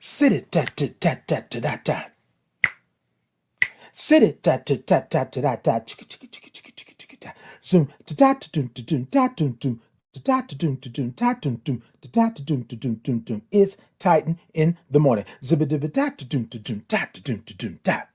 Sit it tat tat tat tat tat tat. Sit it tat tat tat tat tat tat. Chicka chicka chicka chicka chicka chicka tat. Zoom tat tat dum dum tat dum dum. Tat dum dum tat dum dum. Tat dum dum dum dum. It's Titan in the morning. Zibba dibba tat dum dum tat dum dum tat.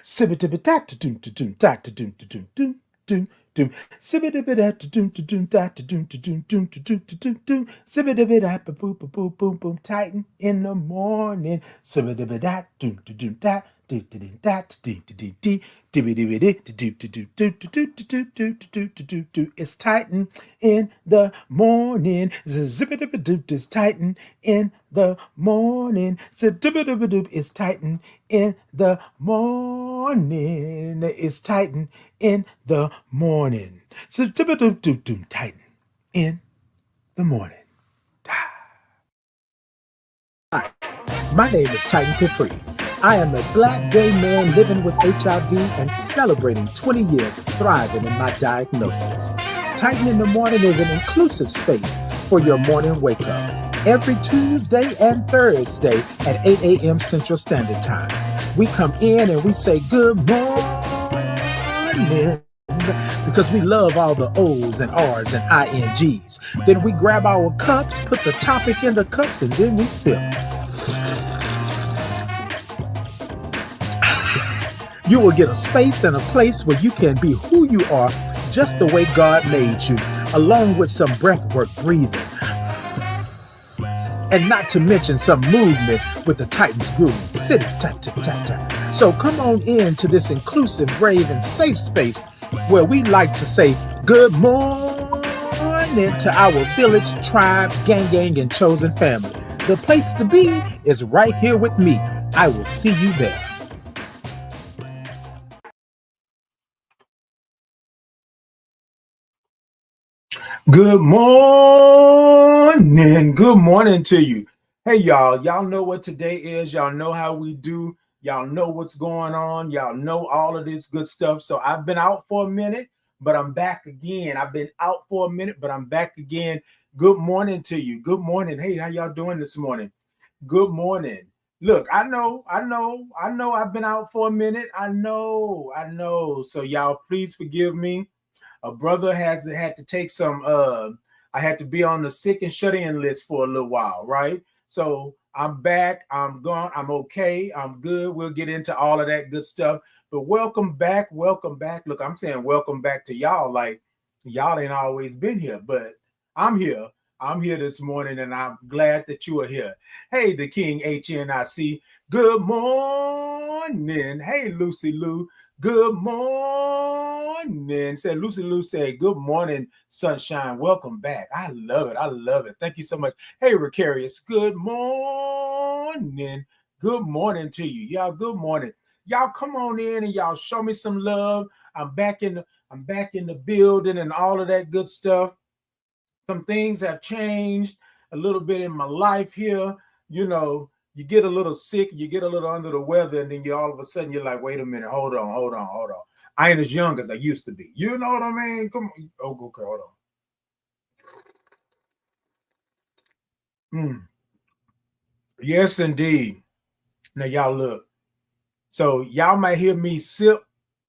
Sibba dibba tat dum dum tat dum dum dum dum. Doom, sibba dibba dat doom doom dat doom doom doom doom doom doom, sibba dibba dat boom boom boom boom boom. Titan in the morning, sibba dibba dat doom doom dat doom doom dat doom doom doom dibba dibba doom doom doom doom doom doom doom doom. It's Titan in the morning, zibba dibba doop. It's Titan in the morning, zibba dibba doop. It's Titan in the morning. It's Titan in the morning. So Titan in the morning. Hi, my name is Titan Capri. I am a black gay man living with HIV and celebrating 20 years of thriving in my diagnosis. Titan in the Morning is an inclusive space for your morning wake up. Every Tuesday and Thursday at 8 a.m. Central Standard Time. We come in and we say good morning because we love all the O's and R's and INGs. Then we grab our cups, put the topic in the cups, and then we sip. You will get a space and a place where you can be who you are just the way God made you, along with some breathwork breathing. And not to mention some movement with the Titans groove. City, tat, tat, tat, tat. So come on in to this inclusive, brave, and safe space where we like to say good morning to our village, tribe, gang, and chosen family. The place to be is right here with me. I will see you there. Good morning. Good morning to you. Hey, y'all. Y'all know what today is. Y'all know how we do. Y'all know what's going on. Y'all know all of this good stuff. So I've been out for a minute, but I'm back again. I've been out for a minute, but I'm back again. Good morning to you. Good morning. Hey, how y'all doing this morning? Good morning. Look, I know I've been out for a minute. I know. So y'all please forgive me. A brother had to take some I had to be on the sick and shut in list for a little while, right? So I'm back, I'm gone, I'm okay, I'm good. We'll get into all of that good stuff. But welcome back. Look, I'm saying welcome back to y'all. Like y'all ain't always been here, but I'm here. I'm here this morning and I'm glad that you are here. Hey, the King HNIC. Good morning. Hey, Lucy Lou. Good morning. Said Lucy Lou said, good morning, sunshine. Welcome back. I love it. Thank you so much. Hey, Ricarius, good morning. Good morning to you. Y'all, good morning. Y'all come on in and y'all show me some love. I'm back in the building and all of that good stuff. Some things have changed a little bit in my life here. You know, you get a little sick, you get a little under the weather, and then you all of a sudden you're like, wait a minute, hold on. I ain't as young as I used to be. You know what I mean? Come on. Oh, okay, hold on. Yes, indeed. Now, y'all look. So y'all might hear me sip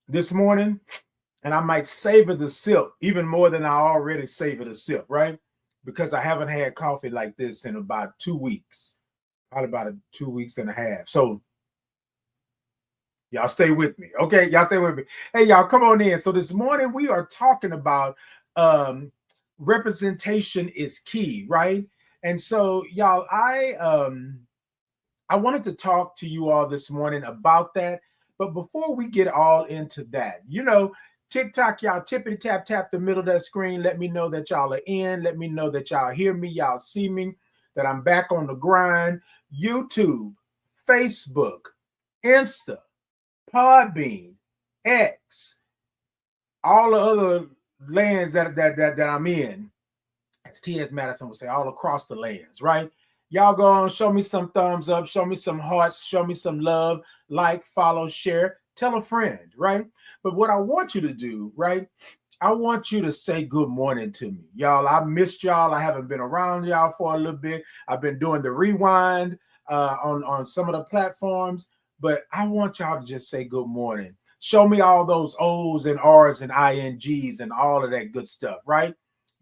this morning, and I might savor the sip even more than I already savor the sip, right? Because I haven't had coffee like this in about 2 weeks. Probably about 2 weeks and a half. So y'all stay with me. Okay, y'all stay with me. Hey, y'all come on in. So this morning we are talking about representation is key, right? And so y'all, I wanted to talk to you all this morning about that. But before we get all into that, you know, TikTok, y'all tippity tap the middle of that screen. Let me know that y'all are in. Let me know that y'all hear me, y'all see me, that I'm back on the grind. YouTube, Facebook, Insta, Podbean, X, all the other lands that I'm in, as T.S. Madison would say, all across the lands, right? Y'all go on, show me some thumbs up, show me some hearts, show me some love, like, follow, share, tell a friend, right? But what I want you to do, right, I want you to say good morning to me. Y'all, I missed y'all. I haven't been around y'all for a little bit. I've been doing the rewind on some of the platforms, but I want y'all to just say good morning. Show me all those O's and R's and INGs and all of that good stuff, right?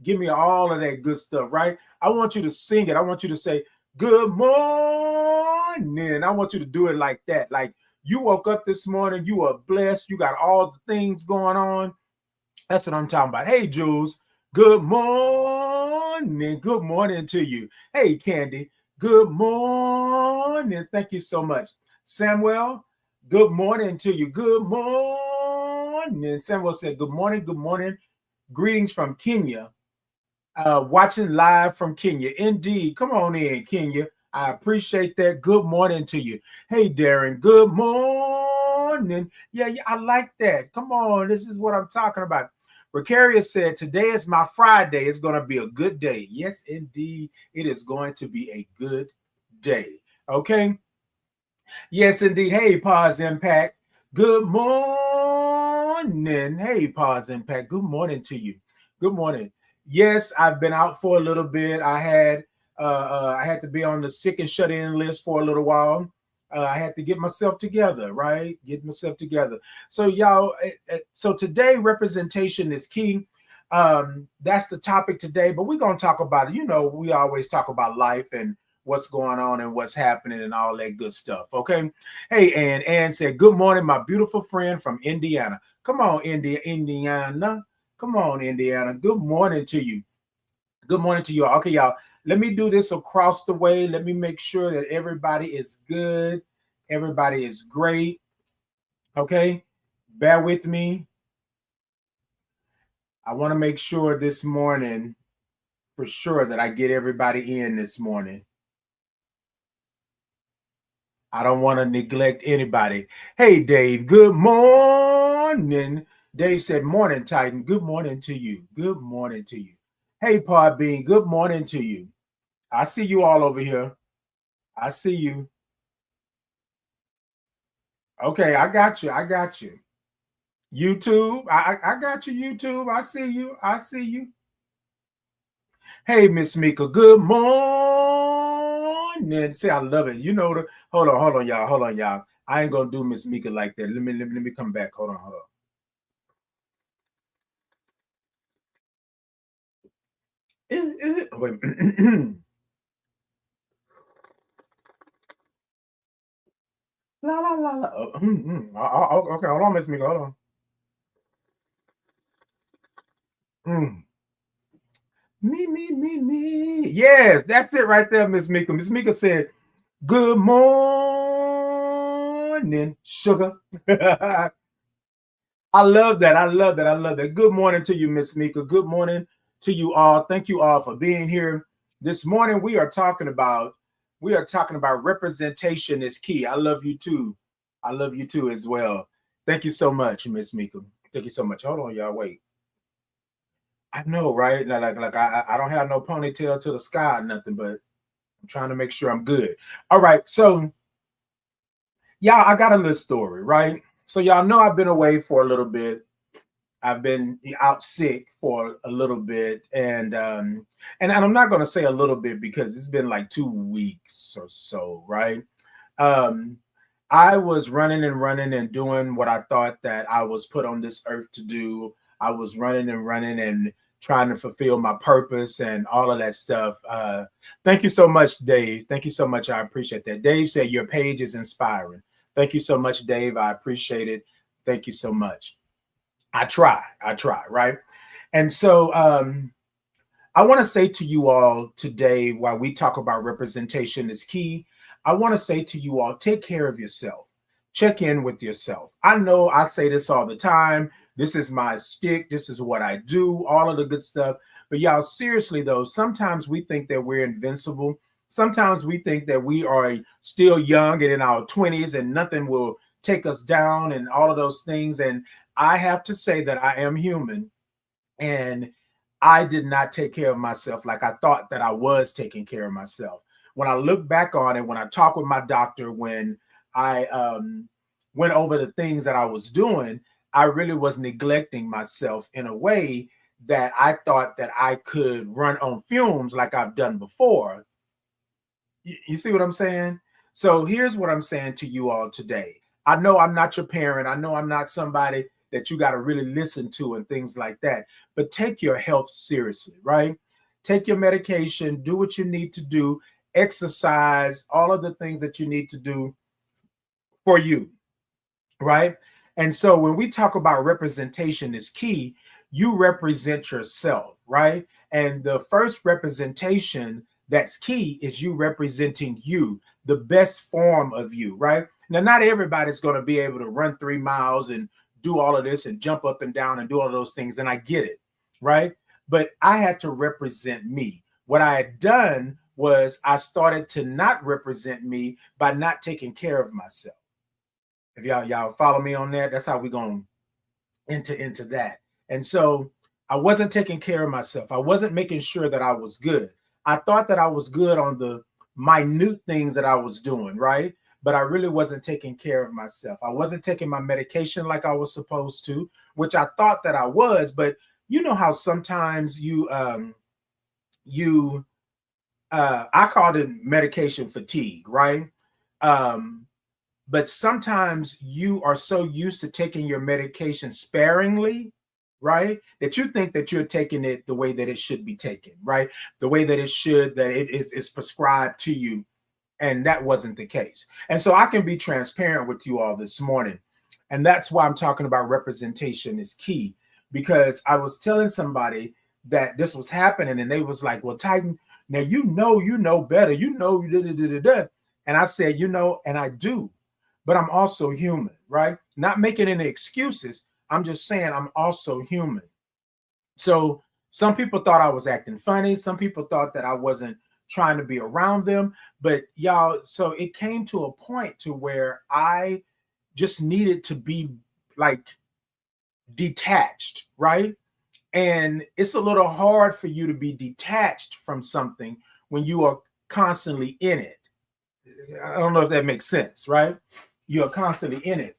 Give me all of that good stuff, right? I want you to sing it. I want you to say good morning. I want you to do it like that. Like you woke up this morning, you are blessed, you got all the things going on. That's what I'm talking about. Hey, Jules, good morning. Good morning to you. Hey, Candy, good morning. Thank you so much. Samuel, good morning to you. Good morning. Samuel said, good morning. Good morning. Greetings from Kenya. Watching live from Kenya. Indeed. Come on in, Kenya. I appreciate that. Good morning to you. Hey, Darren, good morning. Yeah, I like that. Come on. This is what I'm talking about. Ricarius said, today is my Friday. It's going to be a good day. Yes, indeed. It is going to be a good day. Okay. Yes, indeed. Hey, Pause Impact. Good morning. Hey, Pause Impact. Good morning to you. Good morning. Yes, I've been out for a little bit. I had to be on the sick and shut in list for a little while. I had to get myself together, right? Get myself together. So y'all, so today representation is key. That's the topic today, but we're going to talk about it. You know, we always talk about life and what's going on and what's happening and all that good stuff. Okay. Hey, Ann said, good morning, my beautiful friend from Indiana. Come on, Indiana. Come on, Indiana. Good morning to you. Good morning to you all. Okay, y'all. Let me do this across the way. Let me make sure that everybody is good. Everybody is great. Okay. Bear with me. I want to make sure this morning, for sure, that I get everybody in this morning. I don't want to neglect anybody. Hey, Dave, good morning. Dave said, morning, Titan. Good morning to you. Good morning to you. Hey, Podbean, good morning to you. I see you all over here. I see you. Okay, I got you. I got you. YouTube, I got you, YouTube. I see you. I see you. Hey, Miss Mika, good morning. See, I love it. You know the hold on, y'all. Hold on, y'all. I ain't gonna do Miss Mika like that. Let me come back. Hold on. Wait. La la la la. Okay, hold on, Miss Mika. Hold on. Me. Yes, that's it right there, Miss Mika. Miss Mika said, good morning, sugar. I love that. I love that. I love that. Good morning to you, Miss Mika. Good morning to you all. Thank you all for being here. This morning we are talking about representation is key. I love you too. I love you too as well. Thank you so much, Miss Mika. Thank you so much. Hold on, y'all. Wait. I know, right? Like I don't have no ponytail to the sky or nothing, but I'm trying to make sure I'm good. All right. So y'all, I got a little story, right? So y'all know I've been away for a little bit. I've been out sick for a little bit, and I'm not going to say a little bit because it's been like 2 weeks or so, right? I was running and doing what I thought that I was put on this earth to do. I was running and trying to fulfill my purpose and all of that stuff. Thank you so much, Dave. Thank you so much. I appreciate that. Dave said your page is inspiring. Thank you so much, Dave. I appreciate it. Thank you so much. I try, right? And so I want to say to you all today, while we talk about representation is key, I want to say to you all, take care of yourself. Check in with yourself. I know I say this all the time. This is my stick. This is what I do, all of the good stuff. But y'all, seriously though, sometimes we think that we're invincible. Sometimes we think that we are still young and in our 20s and nothing will take us down and all of those things. And I have to say that I am human and I did not take care of myself like I thought that I was taking care of myself. When I look back on it, when I talk with my doctor, when I went over the things that I was doing, I really was neglecting myself in a way that I thought that I could run on fumes like I've done before. You see what I'm saying? So here's what I'm saying to you all today. I know I'm not your parent. I know I'm not somebody that you got to really listen to and things like that. But take your health seriously, right? Take your medication, do what you need to do, exercise, all of the things that you need to do for you, right? And so when we talk about representation is key, you represent yourself, right? And the first representation that's key is you representing you, the best form of you, right? Now, not everybody's going to be able to run 3 miles and do all of this and jump up and down and do all of those things. And I get it, right? But I had to represent me. What I had done was I started to not represent me by not taking care of myself. If y'all follow me on that, that's how we're going into that. And so I wasn't taking care of myself. I wasn't making sure that I was good. I thought that I was good on the minute things that I was doing, right? But I really wasn't taking care of myself. I wasn't taking my medication like I was supposed to, which I thought that I was. But you know how sometimes I called it medication fatigue, right? But sometimes you are so used to taking your medication sparingly, right, that you think that you're taking it the way that it should be taken, right? The way that it should, that it is prescribed to you. And that wasn't the case. And so I can be transparent with you all this morning. And that's why I'm talking about representation is key, because I was telling somebody that this was happening and they was like, well, Titan, now you know better, and I said, and I do, but I'm also human, right? Not making any excuses. I'm just saying I'm also human. So some people thought I was acting funny. Some people thought that I wasn't trying to be around them. But y'all, so it came to a point to where I just needed to be like detached, right? And it's a little hard for you to be detached from something when you are constantly in it. I don't know if that makes sense, right? You are constantly in it.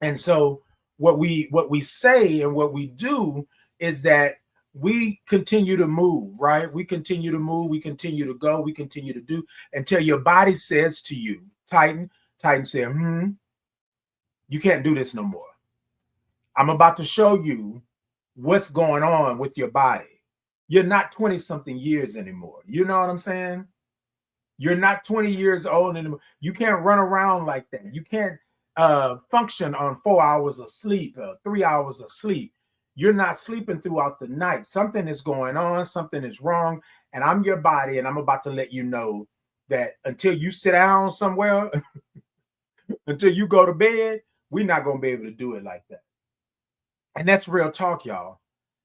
And so what we say and what we do is that we continue to move, right? We continue to move, we continue to go, we continue to do until your body says to you, Titan said, you can't do this no more. I'm about to show you what's going on with your body. You're not 20 something years anymore. You know what I'm saying? You're not 20 years old anymore. You can't run around like that. You can't function on 4 hours of sleep, 3 hours of sleep. You're not sleeping throughout the night. Something is going on. Something is wrong. And I'm your body. And I'm about to let you know that until you sit down somewhere, until you go to bed, we're not going to be able to do it like that. And that's real talk, y'all.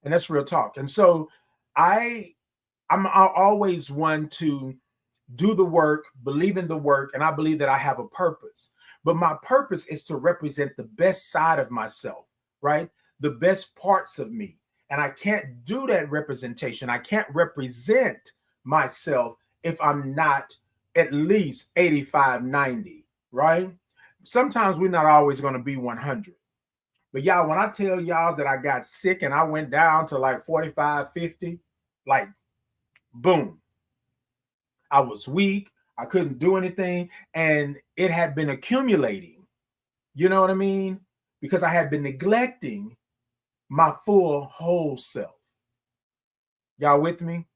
And that's real talk. And so I'm always one to do the work, believe in the work, and I believe that I have a purpose. But my purpose is to represent the best side of myself, right? The best parts of me. And I can't do that representation. I can't represent myself if I'm not at least 85, 90, right? Sometimes we're not always going to be 100. But y'all, when I tell y'all that I got sick and I went down to like 45, 50, like boom. I was weak. I couldn't do anything. And it had been accumulating. You know what I mean? Because I had been neglecting my full whole self. Y'all with me?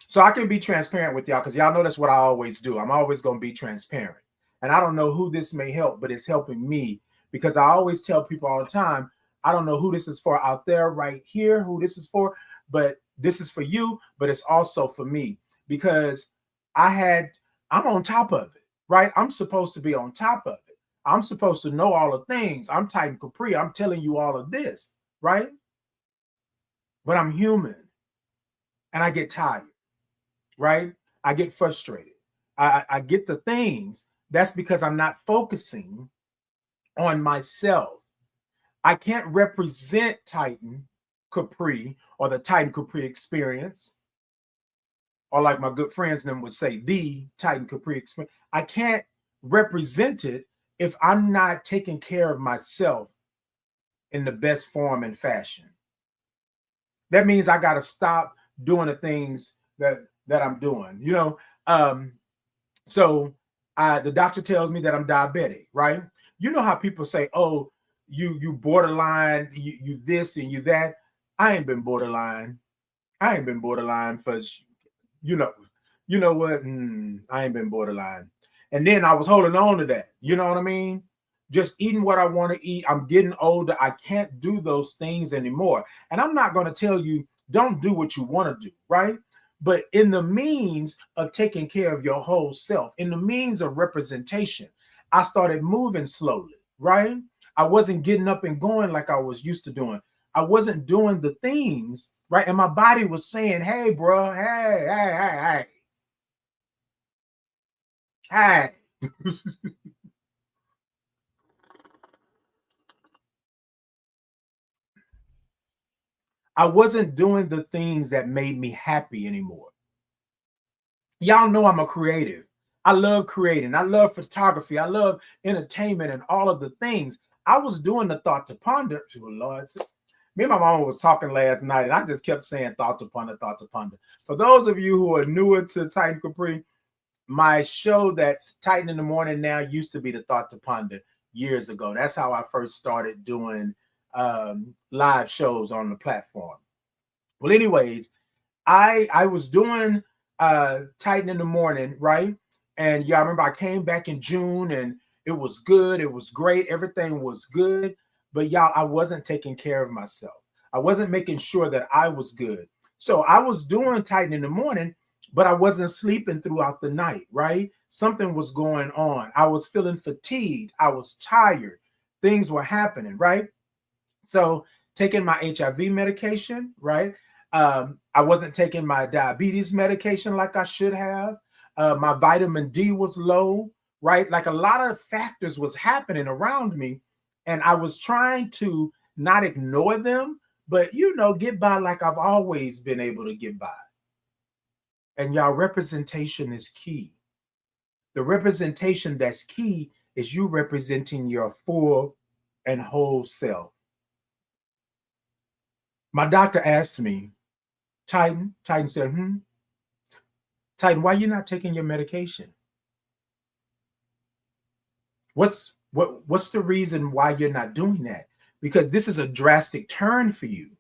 So I can be transparent with y'all because y'all know that's what I always do. I'm always going to be transparent. And I don't know who this may help, but it's helping me because I always tell people all the time, I don't know who this is for out there right here, who this is for, but this is for you, but it's also for me because I'm on top of it, right? I'm supposed to be on top of it. I'm supposed to know all the things. I'm Titan Capri. I'm telling you all of this, right? But I'm human and I get tired, right? I get frustrated. I get the things. That's because I'm not focusing on myself. I can't represent Titan Capri or the Titan Capri experience, or like my good friends them would say, the Titan Capri experience. I can't represent it if I'm not taking care of myself in the best form and fashion. That means I got to stop doing the things that I'm doing, you know. So the doctor tells me that I'm diabetic, right? You know how people say, "Oh, you borderline, you this and you that." I ain't been borderline. I ain't been borderline for, you know, you know what? I ain't been borderline. And then I was holding on to that. You know what I mean? Just eating what I want to eat. I'm getting older. I can't do those things anymore. And I'm not going to tell you don't do what you want to do, right? But in the means of taking care of your whole self, in the means of representation, I started moving slowly, right? I wasn't getting up and going like I was used to doing. I wasn't doing the things, right? And my body was saying, "Hey, bro, hey." I wasn't doing the things that made me happy anymore. Y'all know I'm a creative. I love creating. I love photography. I love entertainment and all of the things. I was doing the thought to ponder. Oh, Lord. Me and my mama was talking last night, and I just kept saying thought to ponder, thought to ponder. For those of you who are newer to Titan Capri, my show that's Titan in the Morning now used to be the Thought to Ponder years ago. That's how I first started doing live shows on the platform. Well, anyways, I was doing Titan in the Morning, right? And y'all remember I came back in June and it was good. It was great. Everything was good. But y'all, I wasn't taking care of myself. I wasn't making sure that I was good. So I was doing Titan in the Morning, but I wasn't sleeping throughout the night, right? Something was going on. I was feeling fatigued. I was tired. Things were happening, right? So taking my HIV medication, right? I wasn't taking my diabetes medication like I should have. My vitamin D was low, right? Like a lot of factors was happening around me, and I was trying to not ignore them, but get by like I've always been able to get by. And y'all, representation is key. The representation that's key is you representing your full and whole self. My doctor asked me, Titan said, Titan, why are you not taking your medication? What's the reason why you're not doing that? Because this is a drastic turn for you.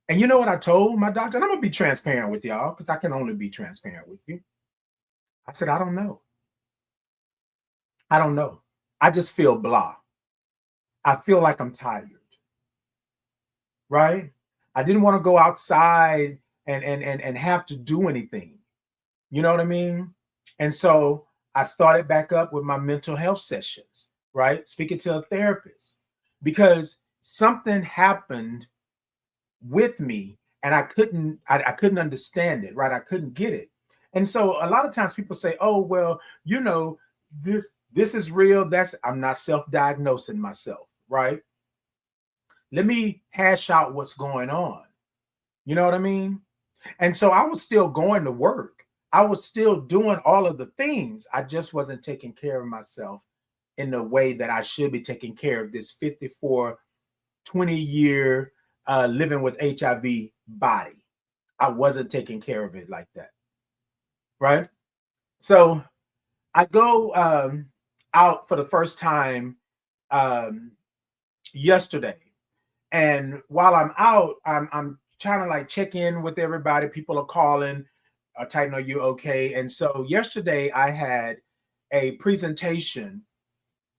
And you know what I told my doctor? And I'm gonna be transparent with y'all because I can only be transparent with you. I said, I don't know. I don't know. I just feel blah. I feel like I'm tired. Right? I didn't want to go outside and have to do anything. You know what I mean? And so I started back up with my mental health sessions, right? Speaking to a therapist because something happened with me and I couldn't understand it, right? I couldn't get it. And so a lot of times people say, "Oh, well, this is real." I'm not self-diagnosing myself, right? Let me hash out what's going on. You know what I mean? And so I was still going to work. I was still doing all of the things. I just wasn't taking care of myself in the way that I should be taking care of this 54, 20-year living with HIV body. I wasn't taking care of it like that. Right? So I go out for the first time yesterday. And while I'm out, I'm trying to like check in with everybody. People are calling, Titan, are you okay? And so yesterday I had a presentation.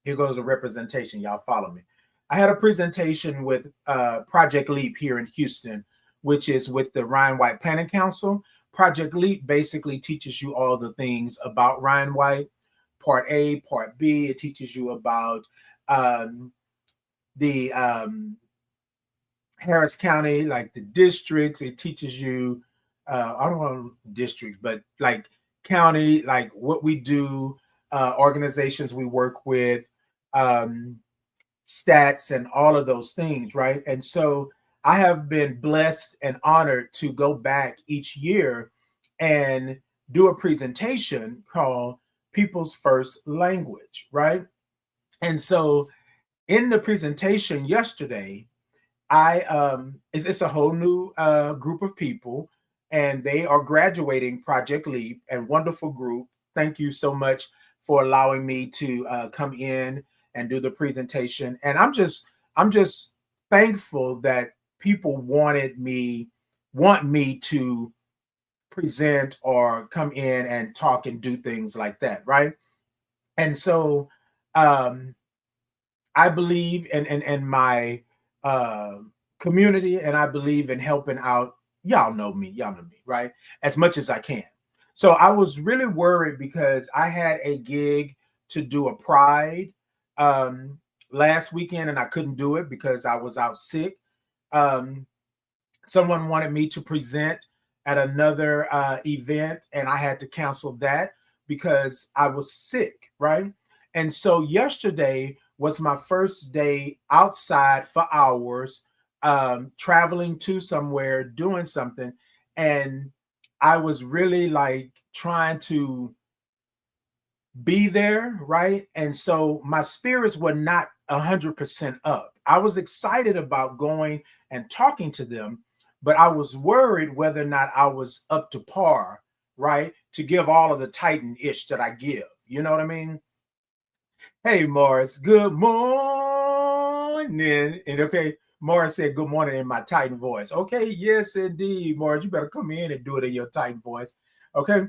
Here goes a representation. Y'all follow me. I had a presentation with Project Leap here in Houston, which is with the Ryan White Planning Council. Project Leap basically teaches you all the things about Ryan White. Part A, Part B, it teaches you about the Harris County, like the districts. It teaches you, I don't want districts, but like county, like what we do, organizations we work with, stats and all of those things, right? And so I have been blessed and honored to go back each year and do a presentation called People's First Language, right? And so in the presentation yesterday, it's a whole new group of people, and they are graduating Project Leap, and wonderful group. Thank you so much for allowing me to come in and do the presentation. And I'm just thankful that people want me to present or come in and talk and do things like that, right? And so um I believe in my uh, community, and I believe in helping out. Y'all know me, right? As much as I can. So I was really worried because I had a gig to do a pride um, last weekend, and I couldn't do it because I was out sick. Um, Someone wanted me to present at another event, and I had to cancel that because I was sick, right? And so yesterday was my first day outside for hours, traveling to somewhere, doing something. And I was really like trying to be there, right? And so my spirits were not 100% up. I was excited about going and talking to them, but I was worried whether or not I was up to par, right? To give all of the Titan ish that I give. You know what I mean? Hey, Morris, good morning. And okay, Morris said good morning in my Titan voice. Okay, yes, indeed, Morris, you better come in and do it in your Titan voice. Okay,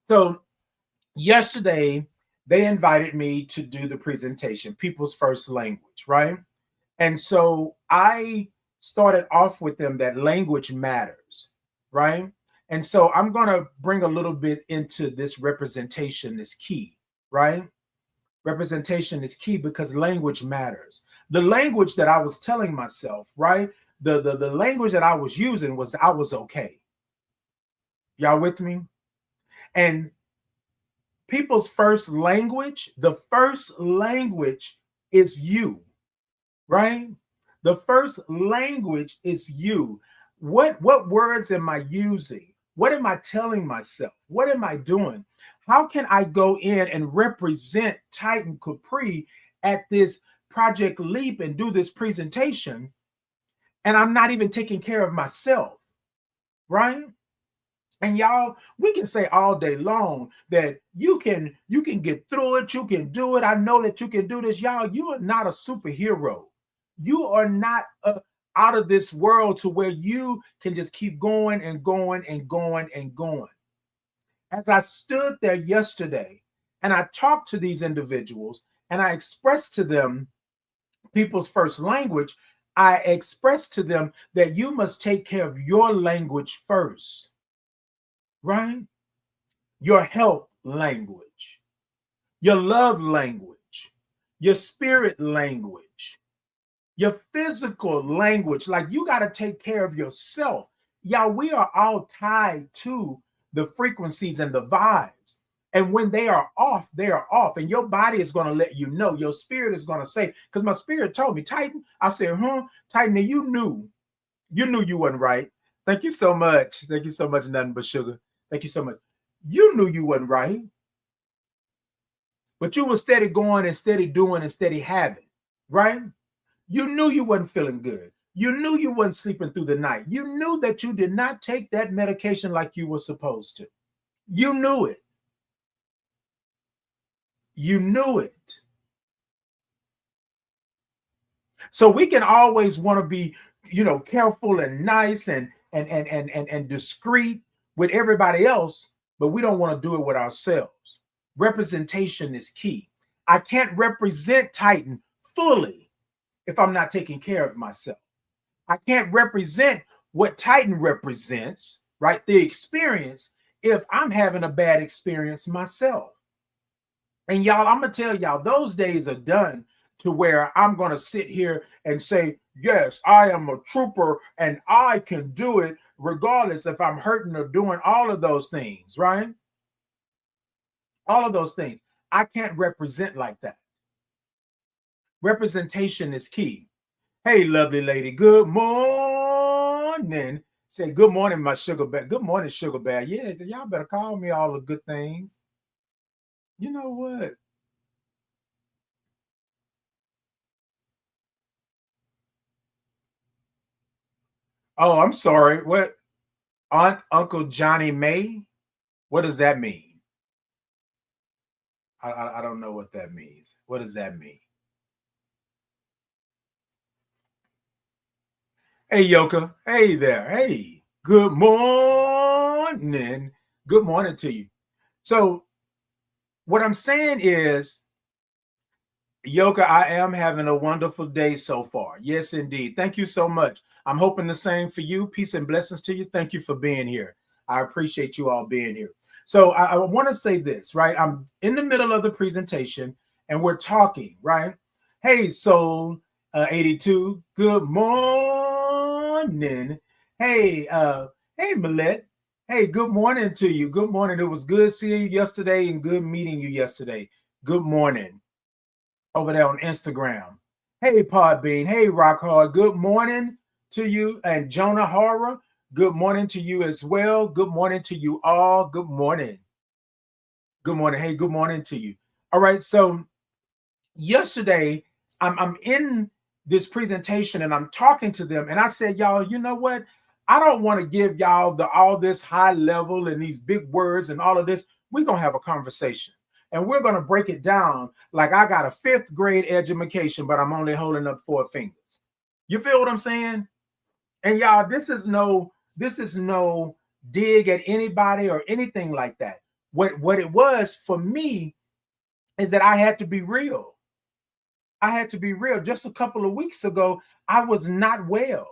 so yesterday they invited me to do the presentation, People's First Language, right? And so I started off with them that language matters, right? And so I'm going to bring a little bit into this representation is key, right? Representation is key because language matters. The language that I was telling myself, right? The language that I was using was I was okay. Y'all with me? And people's first language, the first language is you, right? The first language is you. What words am I using? What am I telling myself? What am I doing? How can I go in and represent Titan Capri at this Project Leap and do this presentation, and I'm not even taking care of myself, right? And y'all, we can say all day long that you can get through it, you can do it. I know that you can do this. Y'all, you are not a superhero. You are not out of this world to where you can just keep going and going and going and going. As I stood there yesterday and I talked to these individuals and I expressed to them people's first language, I expressed to them that you must take care of your language first, right? Your health language, your love language, your spirit language, your physical language. Like you got to take care of yourself. Y'all, we are all tied to the frequencies and the vibes. And when they are off, they are off. And your body is going to let you know. Your spirit is going to say, because my spirit told me, Titan. I said, Titan, you knew you wasn't right. Thank you so much. Thank you so much, nothing but sugar. Thank you so much. You knew you wasn't right, but you were steady going and steady doing and steady having, right? You knew you wasn't feeling good. You knew you wasn't sleeping through the night. You knew that you did not take that medication like you were supposed to. You knew it. You knew it. So we can always want to be, careful and nice and discreet with everybody else, but we don't want to do it with ourselves. Representation is key. I can't represent Titan fully if I'm not taking care of myself. I can't represent what Titan represents, right? The experience, if I'm having a bad experience myself. And y'all, I'm going to tell y'all, those days are done to where I'm going to sit here and say, yes, I am a trooper and I can do it regardless if I'm hurting or doing all of those things, right? All of those things. I can't represent like that. Representation is key. Hey, lovely lady, good morning. Say good morning, my sugar bear. Good morning, sugar bear. Yeah, y'all better call me all the good things. You know what? Oh, I'm sorry. What? Aunt Uncle Johnny May? What does that mean? I don't know what that means. What does that mean? Hey, Yoka. Hey there. Hey. Good morning. Good morning to you. So, what I'm saying is, Yoka, I am having a wonderful day so far. Yes, indeed. Thank you so much. I'm hoping the same for you. Peace and blessings to you. Thank you for being here. I appreciate you all being here. So I want to say this, right? I'm in the middle of the presentation and we're talking, right? Hey, Soul 82. Good morning. Hey, hey, Millet. Hey, good morning to you. Good morning. It was good seeing you yesterday and good meeting you yesterday. Good morning over there on Instagram. Hey, Podbean. Hey, Rock Hard. Good morning to you. And Jonah Horror, good morning to you as well. Good morning to you all. Good morning. Good morning. Hey, good morning to you. All right. So yesterday, I'm in this presentation and I'm talking to them. And I said, y'all, you know what? I don't want to give y'all all this high level and these big words and all of this. We're going to have a conversation. And we're going to break it down like I got a 5th grade education, but I'm only holding up 4 fingers. You feel what I'm saying? And y'all, this is no dig at anybody or anything like that. What it was for me is that I had to be real. I had to be real. Just a couple of weeks ago, I was not well.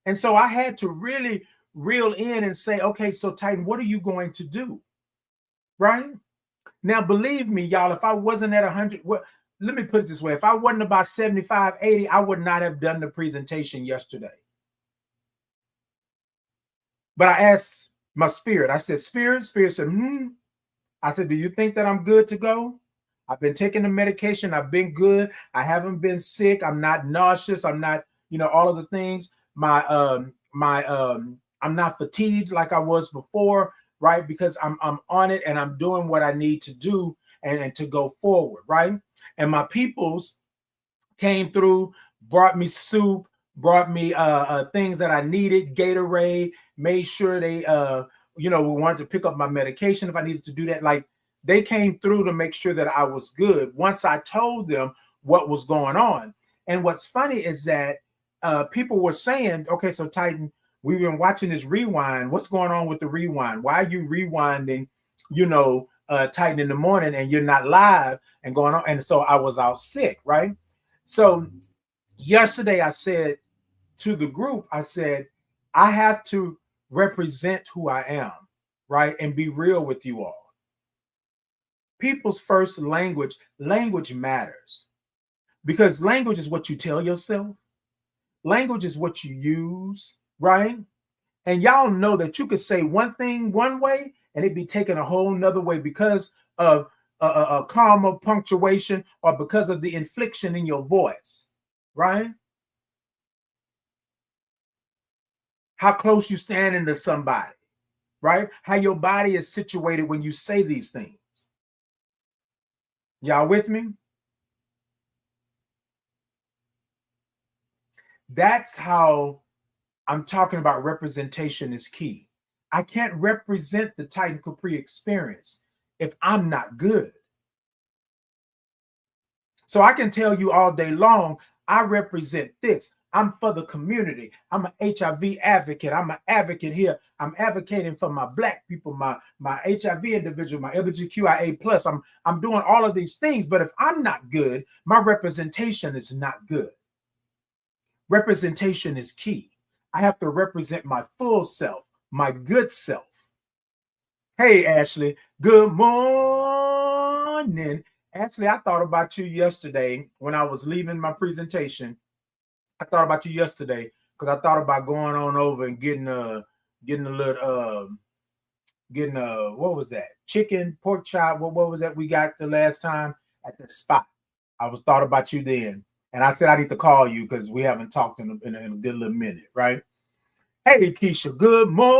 And so I had to really reel in and say, okay, so Titan, what are you going to do? Right? Now, believe me, y'all, if I wasn't at 100, well, let me put it this way. If I wasn't about 75, 80, I would not have done the presentation yesterday. But I asked my spirit, I said, Spirit said, I said, do you think that I'm good to go? I've been taking the medication. I've been good. I haven't been sick. I'm not nauseous. I'm not, all of the things. I'm not fatigued like I was before, right? Because I'm on it and I'm doing what I need to do and to go forward, right? And my peoples came through, brought me soup, brought me things that I needed, Gatorade, made sure they we wanted to pick up my medication if I needed to do that. Like, they came through to make sure that I was good once I told them what was going on. And what's funny is that people were saying, okay, so Titan, we've been watching this rewind. What's going on with the rewind? Why are you rewinding, Titan in the morning and you're not live and going on? And so I was out sick, right? So yesterday I said to the group, I said, I have to represent who I am, right? And be real with you all. People's first language matters, because language is what you tell yourself. Language is what you use, right? And y'all know that you could say one thing one way and it'd be taken a whole nother way because of a comma, punctuation, or because of the inflection in your voice, right? How close you standing to somebody, right? How your body is situated when you say these things. Y'all with me? That's how I'm talking about representation is key. I can't represent the Titan Capri experience if I'm not good. So I can tell you all day long, I represent this. I'm for the community. I'm an HIV advocate. I'm an advocate here. I'm advocating for my Black people, my HIV individual, my LGBTQIA plus. I'm doing all of these things. But if I'm not good, my representation is not good. Representation is key. I have to represent my full self, my good self. Hey, Ashley, good morning. Ashley, I thought about you yesterday when I was leaving my presentation. I thought about you yesterday because I thought about going on over and getting a little what was that? Chicken, pork chop. What was that we got the last time at the spot? I was thought about you then. And I said I need to call you because we haven't talked in a good little minute, right? Hey, Keisha, good morning.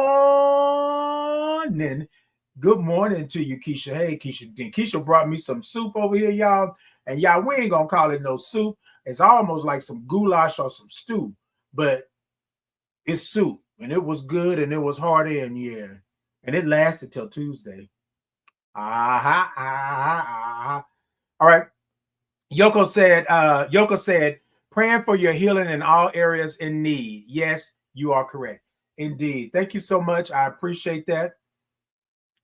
Good morning to you, Keisha. Hey, Keisha. Keisha brought me some soup over here, y'all. And y'all, we ain't going to call it no soup. It's almost like some goulash or some stew. But It's soup, and it was good, and it was hearty, and yeah, and it lasted till Tuesday. Aha, aha, aha. All right. Yoko said, praying for your healing in all areas in need. Yes, you are correct. Indeed. Thank you so much. I appreciate that.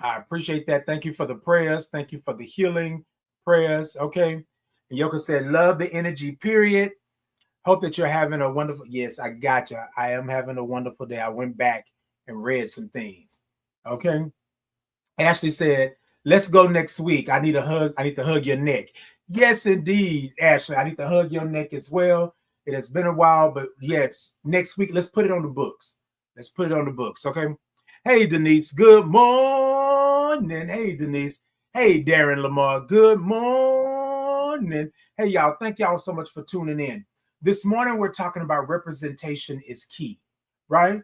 I appreciate that. Thank you for the prayers. Thank you for the healing prayers. Okay. And Yoko said, love the energy, period. Hope that you're having a wonderful. Yes, I got you. I am having a wonderful day. I went back and read some things. Okay. Ashley said, let's go next week. I need a hug. I need to hug your neck. Yes, indeed, Ashley. I need to hug your neck as well. It has been a while, but yes, next week, let's put it on the books. Let's put it on the books. Okay. Hey, Denise. Good morning. Hey, Denise. Hey, Darren Lamar. Good morning. Hey, y'all. Thank y'all so much for tuning in. This morning, we're talking about representation is key, right?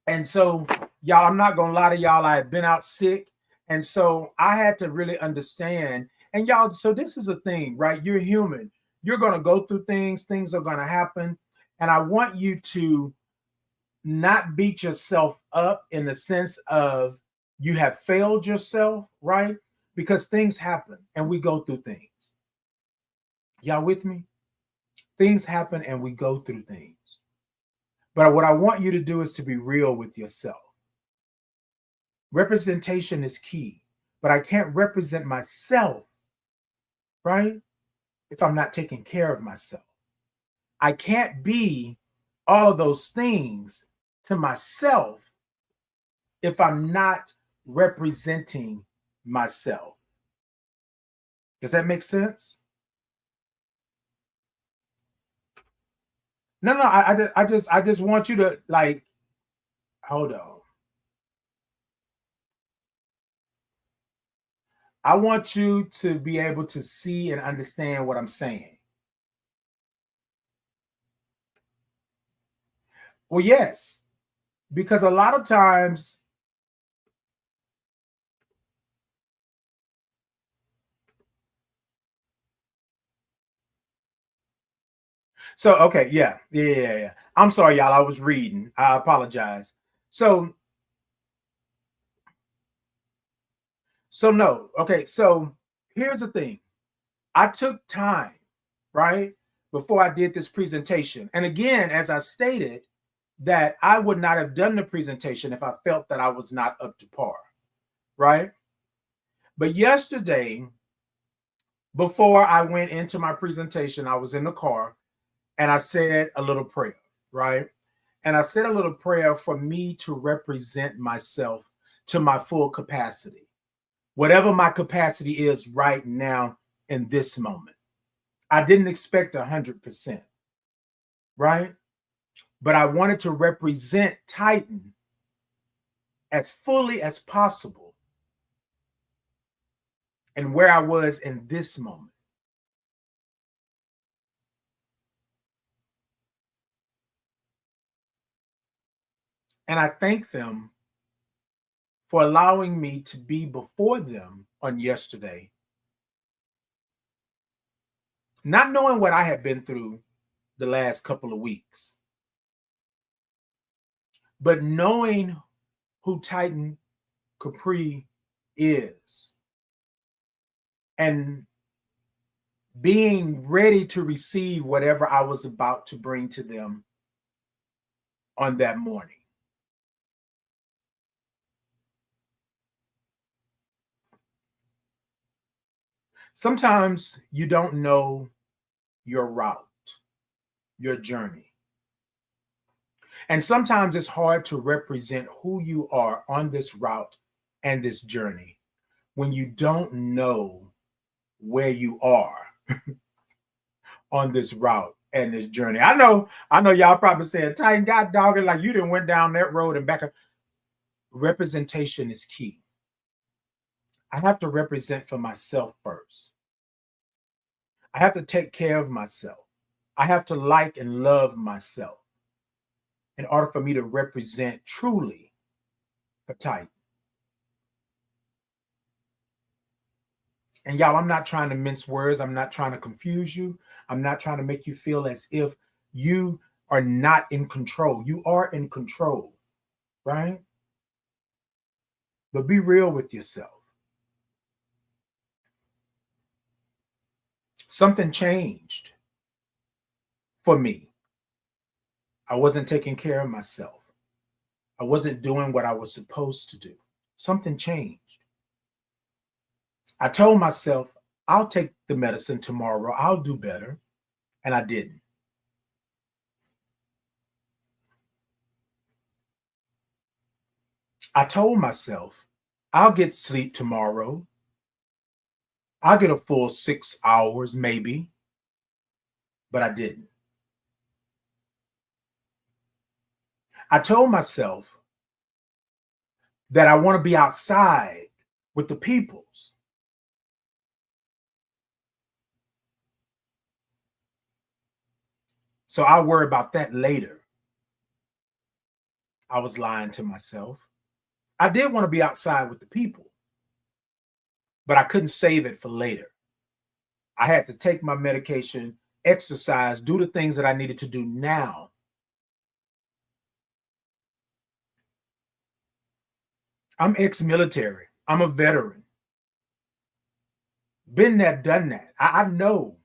And so, y'all, I'm not going to lie to y'all. I have been out sick. And so I had to really understand. And y'all, so this is a thing, right? You're human. You're going to go through things. Things are going to happen. And I want you to not beat yourself up in the sense of you have failed yourself, right? Because things happen and we go through things. Y'all with me? Things happen and we go through things. But what I want you to do is to be real with yourself. Representation is key, but I can't represent myself, right? If I'm not taking care of myself. I can't be all of those things to myself if I'm not representing myself. Does that make sense? No, I just want you to like, hold on. I want you to be able to see and understand what I'm saying. Well, yes, because a lot of times, so okay, yeah. I'm sorry, y'all. I was reading. I apologize. So no, okay. So here's the thing. I took time, right, before I did this presentation. And again, as I stated, that I would not have done the presentation if I felt that I was not up to par, right? But yesterday, before I went into my presentation, I was in the car and I said a little prayer, right? And I said a little prayer for me to represent myself to my full capacity, whatever my capacity is right now in this moment. I didn't expect 100%, right? But I wanted to represent Titan as fully as possible and where I was in this moment. And I thank them for allowing me to be before them on yesterday, not knowing what I had been through the last couple of weeks, but knowing who Titan Capri is and being ready to receive whatever I was about to bring to them on that morning. Sometimes you don't know your route, your journey. And sometimes it's hard to represent who you are on this route and this journey when you don't know where you are on this route and this journey. I know y'all probably saying, Titan, God dog it, like you didn't went down that road and back up. Representation is key. I have to represent for myself first. I have to take care of myself. I have to like and love myself in order for me to represent truly a Titan. And y'all, I'm not trying to mince words. I'm not trying to confuse you. I'm not trying to make you feel as if you are not in control. You are in control, right? But be real with yourself. Something changed for me. I wasn't taking care of myself. I wasn't doing what I was supposed to do. Something changed. I told myself, I'll take the medicine tomorrow. I'll do better. And I didn't. I told myself, I'll get sleep tomorrow. I'll get a full 6 hours, maybe. But I didn't. I told myself that I want to be outside with the peoples. So I'll worry about that later. I was lying to myself. I did want to be outside with the people, but I couldn't save it for later. I had to take my medication, exercise, do the things that I needed to do now. I'm ex-military. I'm a veteran. Been there, done that. I know.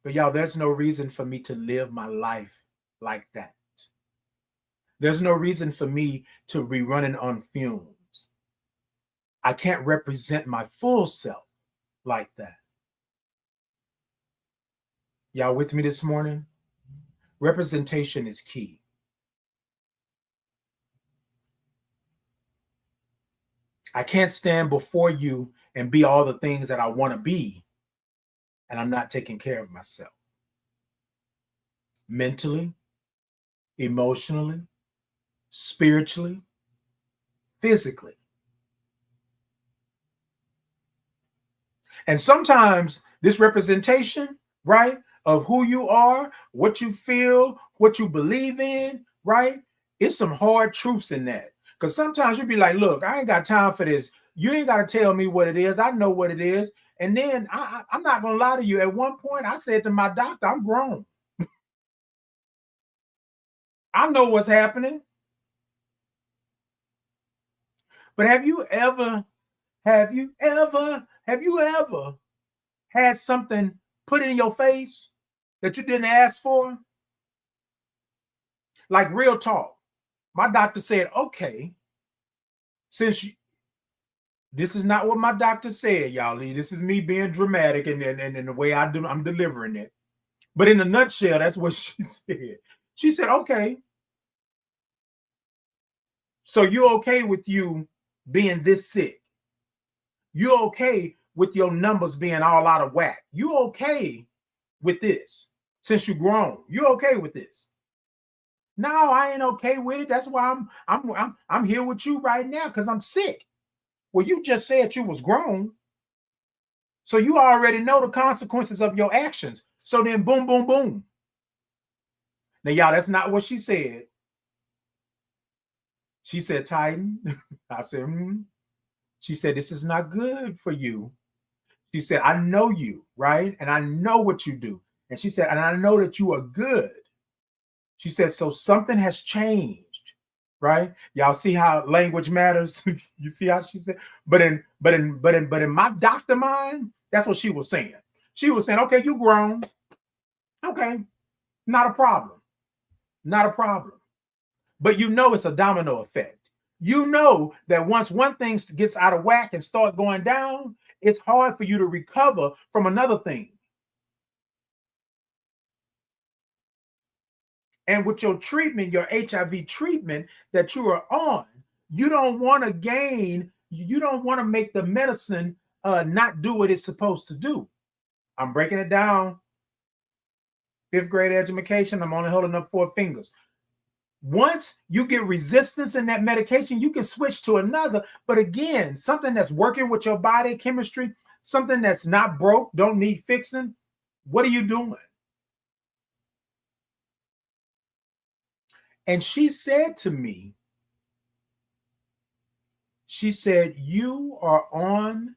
But y'all, there's no reason for me to live my life like that. There's no reason for me to be running on fumes. I can't represent my full self like that. Y'all with me this morning? Representation is key. I can't stand before you and be all the things that I want to be, and I'm not taking care of myself. Mentally, emotionally, spiritually, physically. And sometimes this representation, right, of who you are, what you feel, what you believe in, right, it's some hard truths in that. Because sometimes you'll be like, look, I ain't got time for this. You ain't got to tell me what it is. I know what it is. And then I'm not going to lie to you. At one point, I said to my doctor, I'm grown. I know what's happening. But have you ever had something put in your face that you didn't ask for? Like real talk. My doctor said, okay, since this is not what my doctor said, y'all. This is me being dramatic and the way I'm delivering it. But in a nutshell, that's what she said. She said, okay, so you're okay with you being this sick? You're okay with your numbers being all out of whack? You okay with this since you're grown? You okay with this? No, I ain't okay with it. That's why I'm here with you right now because I'm sick. Well, you just said you was grown, so you already know the consequences of your actions. So then, boom, boom, boom. Now, y'all, that's not what she said. She said, Titan. I said, She said, this is not good for you. She said, I know you, right? And I know what you do. And she said, and I know that you are good. She said, so something has changed, right? Y'all see how language matters? You see how she said? But in my doctor mind, that's what she was saying. She was saying, okay, you grown. Okay, not a problem. Not a problem. But you know it's a domino effect. You know that once one thing gets out of whack and start going down, it's hard for you to recover from another thing. And with your treatment, your HIV treatment that you are on, you don't want to make the medicine not do what it's supposed to do. I'm breaking it down. 5th grade education, I'm only holding up 4 fingers. Once you get resistance in that medication, you can switch to another. But again, something that's working with your body chemistry, something that's not broke, don't need fixing, what are you doing? And she said to me, she said, you are on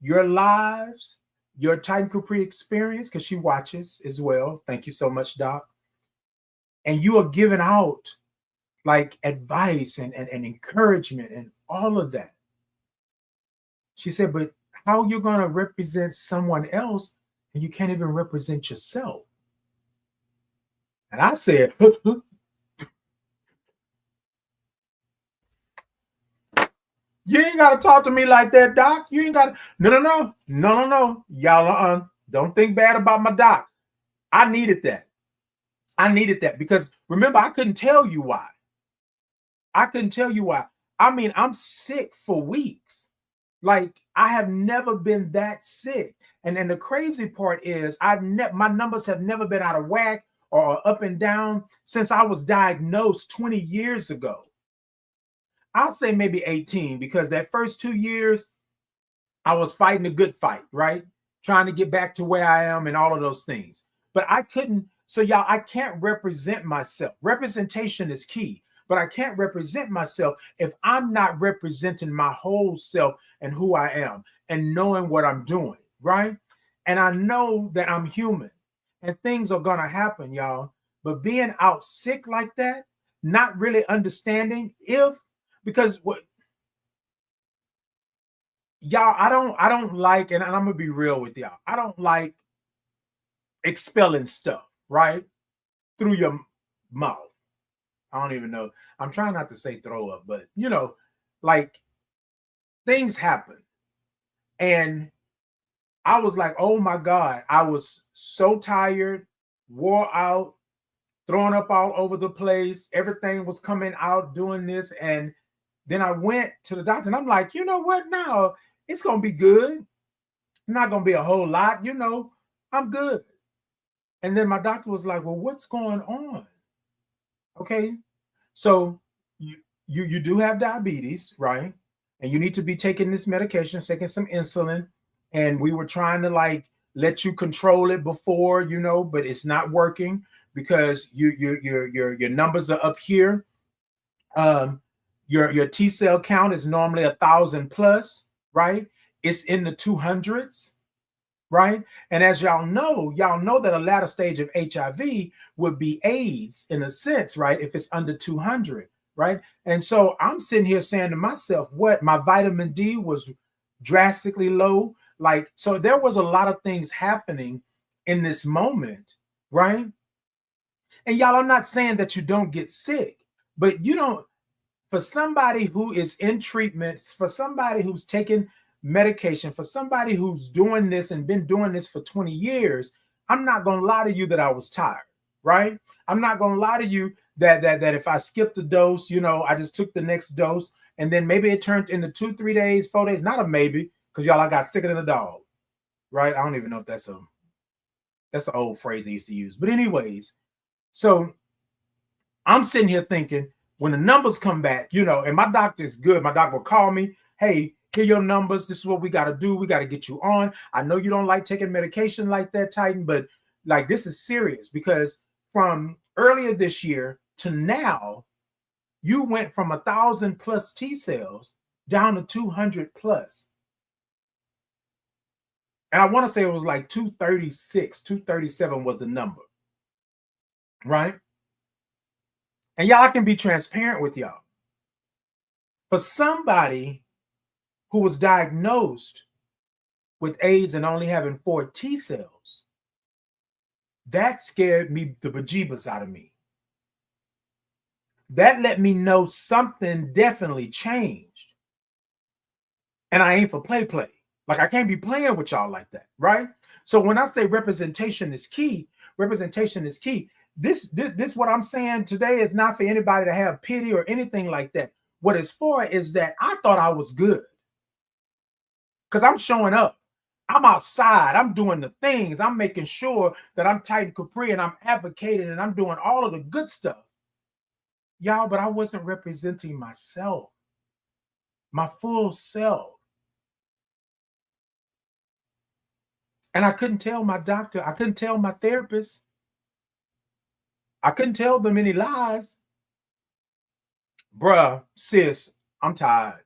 your lives, your Titan Capri experience, because she watches as well. Thank you so much, Doc. And you are giving out like advice and encouragement and all of that. She said, but how you're going to represent someone else and you can't even represent yourself? And I said, you ain't got to talk to me like that, Doc. You ain't got to. No. Y'all, don't think bad about my Doc. I needed that. I needed that because remember, I couldn't tell you why. I couldn't tell you why. I mean, I'm sick for weeks. Like, I have never been that sick. And then the crazy part is my numbers have never been out of whack or up and down since I was diagnosed 20 years ago. I'll say maybe 18, because that first 2 years, I was fighting a good fight, right? Trying to get back to where I am and all of those things. But I couldn't. So y'all, I can't represent myself. Representation is key, but I can't represent myself if I'm not representing my whole self and who I am and knowing what I'm doing, right? And I know that I'm human and things are going to happen, y'all. But being out sick like that, not really understanding because what y'all, I don't like, and I'm gonna be real with y'all, I don't like expelling stuff, right? Through your mouth. I don't even know. I'm trying not to say throw up, but like things happen. And I was like, oh my God, I was so tired, wore out, throwing up all over the place. Everything was coming out doing this. And then I went to the doctor and I'm like, you know what? Now it's going to be good. Not going to be a whole lot, I'm good. And then my doctor was like, well, what's going on? Okay. So you do have diabetes, right? And you need to be taking this medication, taking some insulin. And we were trying to like let you control it before, but it's not working because your numbers are up here. Your T cell count is normally 1,000 plus, right? It's in the 200s, right? And as y'all know that a latter stage of HIV would be AIDS in a sense, right? If it's under 200, right? And so I'm sitting here saying to myself, what? My vitamin D was drastically low. Like, so there was a lot of things happening in this moment, right? And y'all, I'm not saying that you don't get sick, but for somebody who is in treatment, for somebody who's taking medication, for somebody who's doing this and been doing this for 20 years, I'm not going to lie to you that I was tired, right? I'm not going to lie to you that if I skipped a dose, I just took the next dose and then maybe it turned into 2, 3 days, 4 days, not a maybe, because y'all, I got sicker than a dog, right? I don't even know if that's an old phrase they used to use. But anyways, so I'm sitting here thinking, when the numbers come back, and my doctor is good, my doctor will call me, hey, here your numbers. This is what we got to do. We got to get you on. I know you don't like taking medication like that, Titan, but like this is serious because from earlier this year to now, you went from 1,000 plus T cells down to 200 plus. And I want to say it was like 236, 237 was the number, right? And y'all, I can be transparent with y'all. For somebody who was diagnosed with AIDS and only having 4 T cells, that scared me the bejeebus out of me. That let me know something definitely changed. And I ain't for play. Like I can't be playing with y'all like that, right? So when I say representation is key, This what I'm saying today is not for anybody to have pity or anything like that. What it's for is that I thought I was good because I'm showing up. I'm outside. I'm doing the things. I'm making sure that I'm Titan Capri and I'm advocating and I'm doing all of the good stuff. Y'all, but I wasn't representing myself, my full self. And I couldn't tell my doctor. I couldn't tell my therapist. I couldn't tell them any lies. Bruh, sis, I'm tired.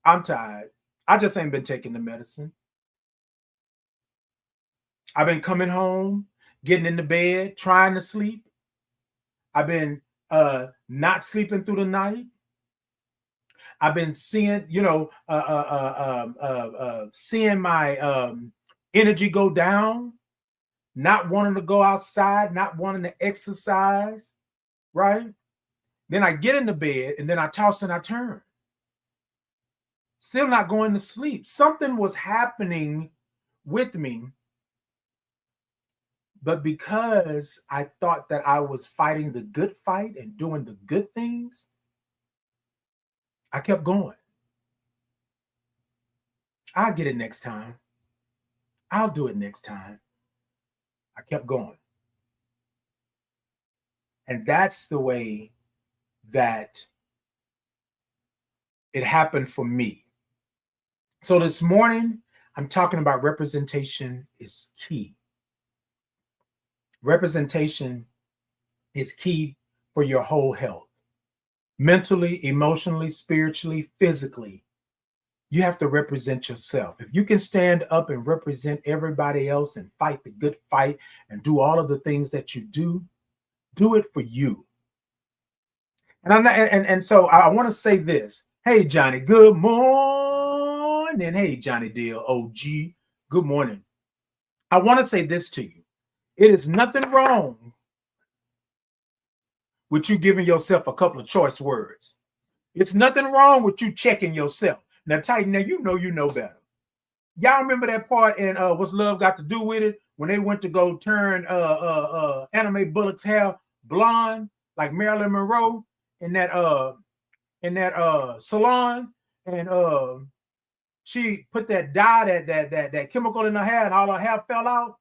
I'm tired. I just ain't been taking the medicine. I've been coming home, getting into bed, trying to sleep. I've been not sleeping through the night. I've been seeing, seeing my energy go down, not wanting to go outside, not wanting to exercise, right? Then I get into bed and then I toss and I turn. Still not going to sleep. Something was happening with me. But because I thought that I was fighting the good fight and doing the good things, I kept going. I'll get it next time. I'll do it next time. I kept going. And that's the way that it happened for me. So this morning, I'm talking about representation is key. Representation is key for your whole health. Mentally, emotionally, spiritually, physically. You have to represent yourself. If you can stand up and represent everybody else and fight the good fight and do all of the things that you do it for you. And I'm not, and so I want to say this. Hey, Johnny, good morning. Hey, Johnny Deal, OG, good morning. I want to say this to you. It is nothing wrong with you giving yourself a couple of choice words. It's nothing wrong with you checking yourself. Now, Titan, now you know better. Y'all remember that part in What's Love Got to Do with It when they went to go turn Anime Bullock's hair blonde like Marilyn Monroe in that salon, and she put that dye, that chemical in her hair, and all her hair fell out.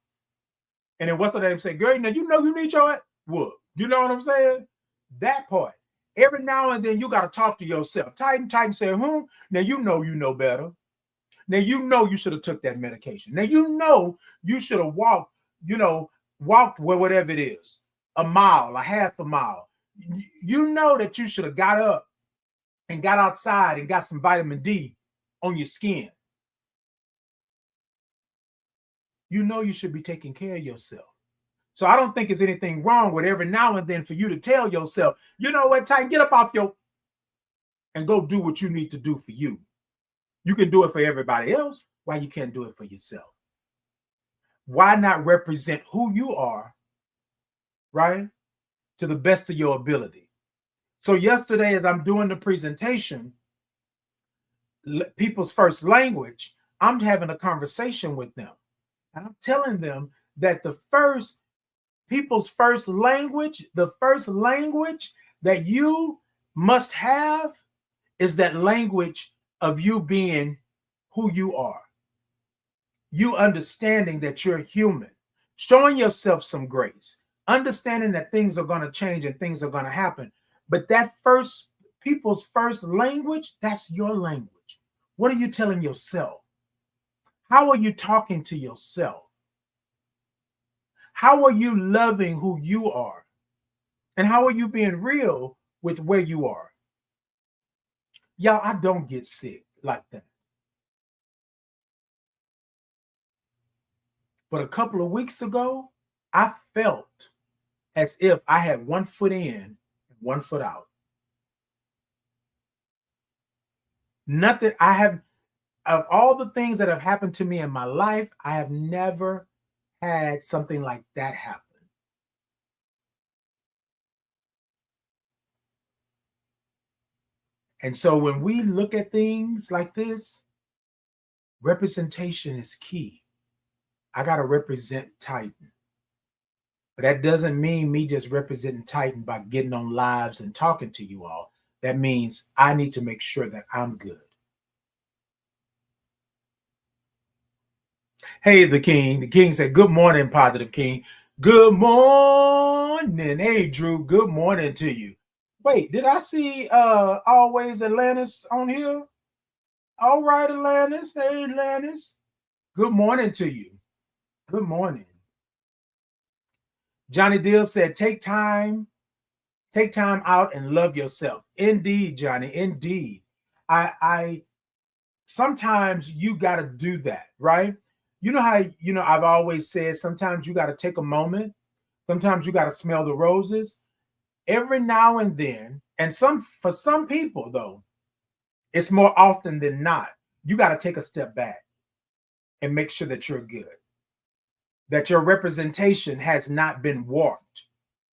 And then what's her name say, girl, now you know you need your what? You know what I'm saying? That part. Every now and then you got to talk to yourself. Titan say, now you know better. Now you know you should have took that medication. Now you know you should have walked whatever it is, a mile, a half a mile. You know that you should have got up and got outside and got some vitamin D on your skin. You know you should be taking care of yourself. So I don't think there's anything wrong with every now and then for you to tell yourself, you know what, Titan, get up off your and go do what you need to do for you. You can do it for everybody else. Why you can't do it for yourself? Why not represent who you are, right, to the best of your ability? So yesterday, as I'm doing the presentation, people's first language, I'm having a conversation with them. And I'm telling them that people's first language, the first language that you must have is that language of you being who you are. You understanding that you're human, showing yourself some grace, understanding that things are going to change and things are going to happen. But that people's first language, that's your language. What are you telling yourself? How are you talking to yourself? How are you loving who you are? And how are you being real with where you are? Y'all, I don't get sick like that. But a couple of weeks ago, I felt as if I had 1 foot in and 1 foot out. Nothing, of all the things that have happened to me in my life, I have never had something like that happen. And so when we look at things like this, representation is key. I got to represent Titan. But that doesn't mean me just representing Titan by getting on lives and talking to you all. That means I need to make sure that I'm good. Hey, the King. The King said, good morning, Positive King. Good morning. Hey, Drew, good morning to you. Wait, did I see Always Atlantis on here? All right, Atlantis. Hey, Atlantis. Good morning to you. Good morning. Johnny Deal said, take time out and love yourself. Indeed, Johnny, indeed. I sometimes you got to do that, right? You know how, I've always said sometimes you got to take a moment. Sometimes you got to smell the roses every now and then. And for some people, though, it's more often than not. You got to take a step back and make sure that you're good, that your representation has not been warped,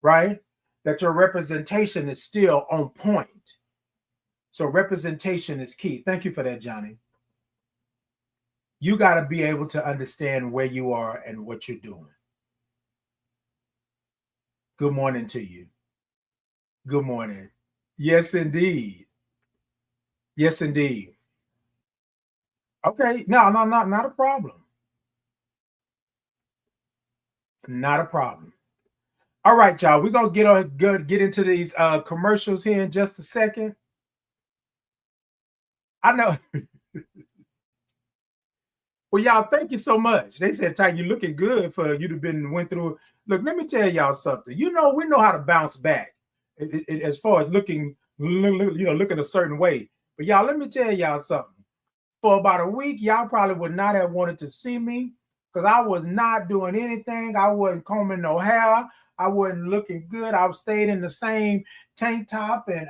right? That your representation is still on point. So representation is key. Thank you for that, Johnny. You got to be able to understand where you are and what you're doing. Good morning to you. Good morning. Yes, indeed. Yes, indeed. Okay. No, not a problem. Not a problem. All right, y'all. We're gonna get into these commercials here in just a second. I know. Well, y'all, thank you so much. They said, Ty, you're looking good for you to went through. Look, let me tell y'all something. We know how to bounce back as far as looking a certain way. But y'all, let me tell y'all something. For about a week, y'all probably would not have wanted to see me because I was not doing anything. I wasn't combing no hair. I wasn't looking good. I stayed in the same tank top and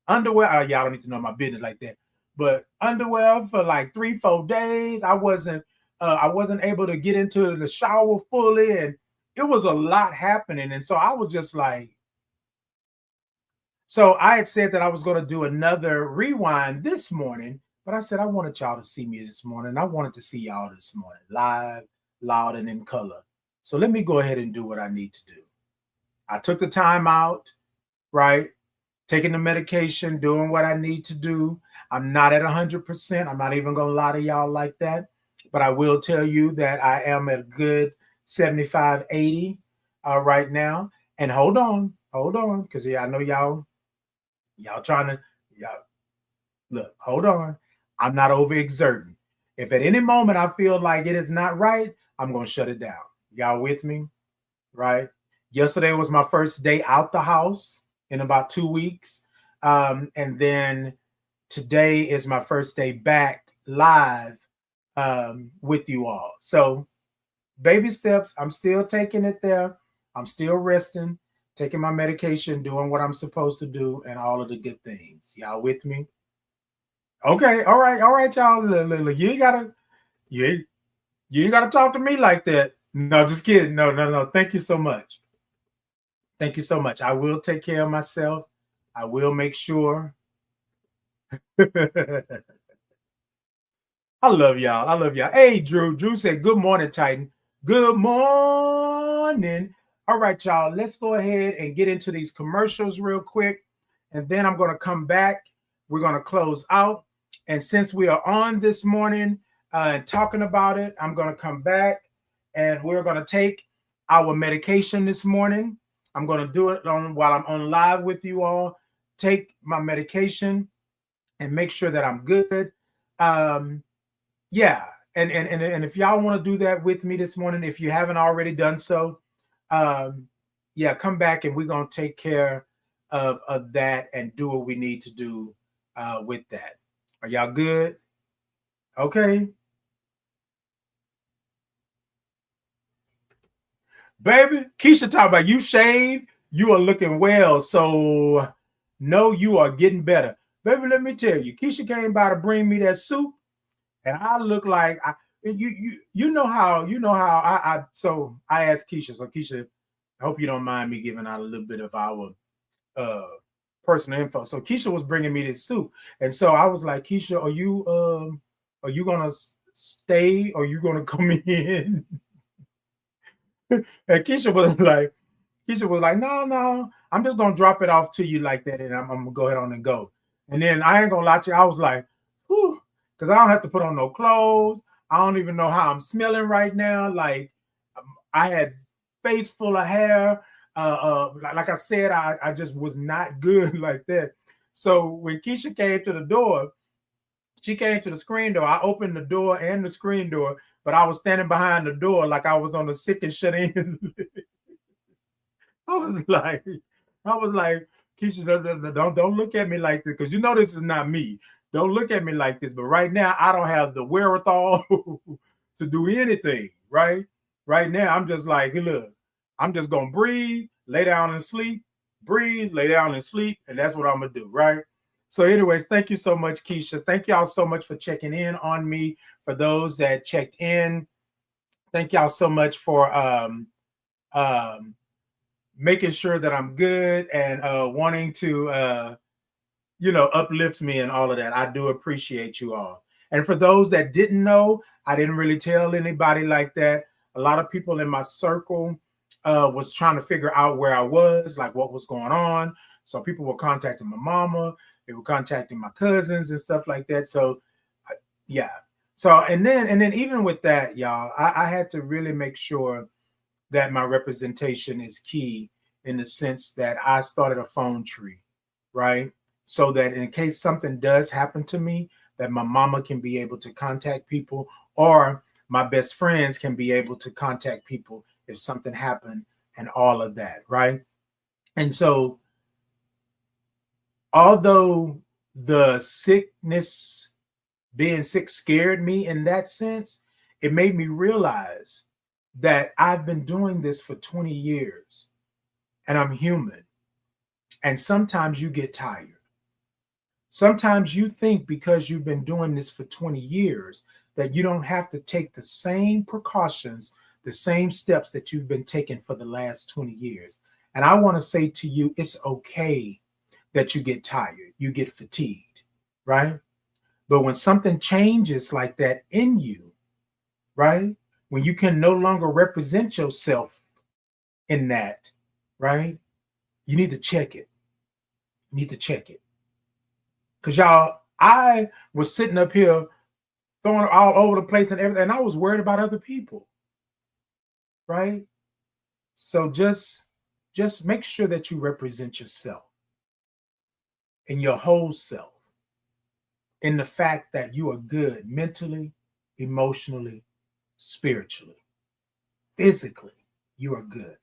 underwear. Y'all don't need to know my business like that. But underwear for like 3-4 days. I wasn't able to get into the shower fully, and it was a lot happening. And so I was just like, so I had said that I was going to do another rewind this morning, but I said I wanted y'all to see me this morning. I wanted to see y'all this morning, live, loud, and in color. So let me go ahead and do what I need to do. I took the time out, right? Taking the medication, doing what I need to do. I'm not at 100%. I'm not even going to lie to y'all like that. But I will tell you that I am at a good 75, 80 right now. And hold on, because I know y'all trying to, look, hold on. I'm not overexerting. If at any moment I feel like it is not right, I'm going to shut it down. Y'all with me? Right? Yesterday was my first day out the house in about 2 weeks. And then today is my first day back live with you all. So baby steps. I'm still taking it there. I'm still resting, taking my medication, doing what I'm supposed to do, and all of the good things. Y'all with me? Okay. All right, y'all. You ain't gotta talk to me like that. No, just kidding. No. Thank you so much. Thank you so much. I will take care of myself. I will make sure. I love y'all. Hey, Drew. Drew said, good morning, Titan. Good morning. All right, y'all. Let's go ahead and get into these commercials real quick. And then I'm going to come back. We're going to close out. And since we are on this morning and talking about it, I'm going to come back and we're going to take our medication this morning. I'm going to do it while I'm on live with you all. Take my medication and make sure that I'm good. Yeah. And if y'all want to do that with me this morning, if you haven't already done so, yeah, come back and we're going to take care of that and do what we need to do with that. Are y'all good? Okay. Baby, Keisha talking about you shaved, you are looking well. So no, you are getting better. Baby, let me tell you, Keisha came by to bring me that soup, and I look like you know how I so I asked Keisha. So Keisha, I hope you don't mind me giving out a little bit of our personal info. So Keisha was bringing me this soup, and so I was like, Keisha, are you gonna stay or are you gonna come in? And Keisha was like, no, I'm just gonna drop it off to you like that, and I'm gonna go ahead on and go. And then I ain't gonna lie to you, I was like, whew, because I don't have to put on no clothes. I don't even know how I'm smelling right now. Like I had face full of hair. Like I said, I just was not good like that. So when Keisha came to the door, she came to the screen door. I opened the door and the screen door, but I was standing behind the door like I was on the sick and shut in. I was like, Keisha, don't look at me like this, because you know this is not me. Don't look at me like this. But right now, I don't have the wherewithal to do anything, right? Right now, I'm just like, look, I'm just gonna breathe, lay down and sleep, breathe, lay down and sleep, and that's what I'm gonna do, right? So, anyways, thank you so much, Keisha. Thank y'all so much for checking in on me. For those that checked in, thank y'all so much for um, making sure that I'm good and wanting to uplift me and all of that. I do appreciate you all. And for those that didn't know, I didn't really tell anybody like that. A lot of people in my circle was trying to figure out where I was, like what was going on. So people were contacting my mama, they were contacting my cousins and stuff like that. So yeah. So and then even with that, y'all, I had to really make sure that my representation is key in the sense that I started a phone tree, right? So that in case something does happen to me, that my mama can be able to contact people, or my best friends can be able to contact people if something happened, and all of that, right? And so, although the sickness, being sick, scared me in that sense, it made me realize that I've been doing this for 20 years and I'm human. And sometimes you get tired. Sometimes you think because you've been doing this for 20 years that you don't have to take the same precautions, the same steps that you've been taking for the last 20 years. And I want to say to you, it's okay that you get tired, you get fatigued, right? But when something changes like that in you, right? When you can no longer represent yourself in that, right? You need to check it. You need to check it. Because y'all, I was sitting up here throwing all over the place and everything, and I was worried about other people, right? So just make sure that you represent yourself and your whole self in the fact that you are good mentally, emotionally, spiritually, physically, you are good.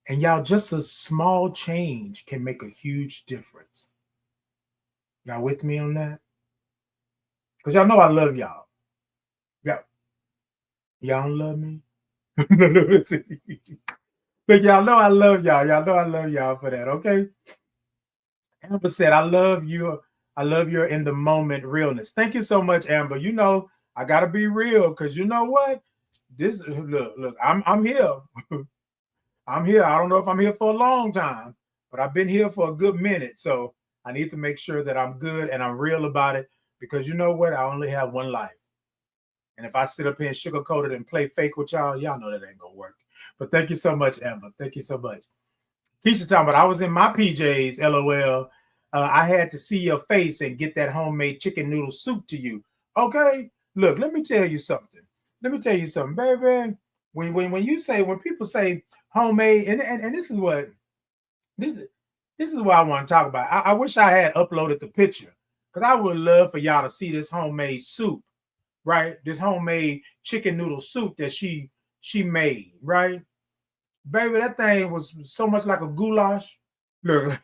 And y'all, just a small change can make a huge difference. Y'all with me on that? Because y'all know I love y'all. Y'all don't love me? But y'all know I love y'all. Y'all know I love y'all for that, okay? Amber said, I love you. I love your in the moment realness. Thank you so much, Amber. You know, I gotta be real because you know what? This look, I'm here. I'm here. I don't know if I'm here for a long time, but I've been here for a good minute. So I need to make sure that I'm good and I'm real about it because you know what? I only have one life. And if I sit up here and sugarcoat it and play fake with y'all, y'all know that ain't gonna work. But thank you so much, Amber. Thank you so much. Keisha talking about I was in my PJs, LOL. I had to see your face and get that homemade chicken noodle soup to you. Okay, look, let me tell you something. Let me tell you something, baby. When people say homemade, and this is what this is what I want to talk about. I wish I had uploaded the picture because I would love for y'all to see this homemade soup, right? This homemade chicken noodle soup that she made, right? Baby, that thing was so much like a goulash. Look,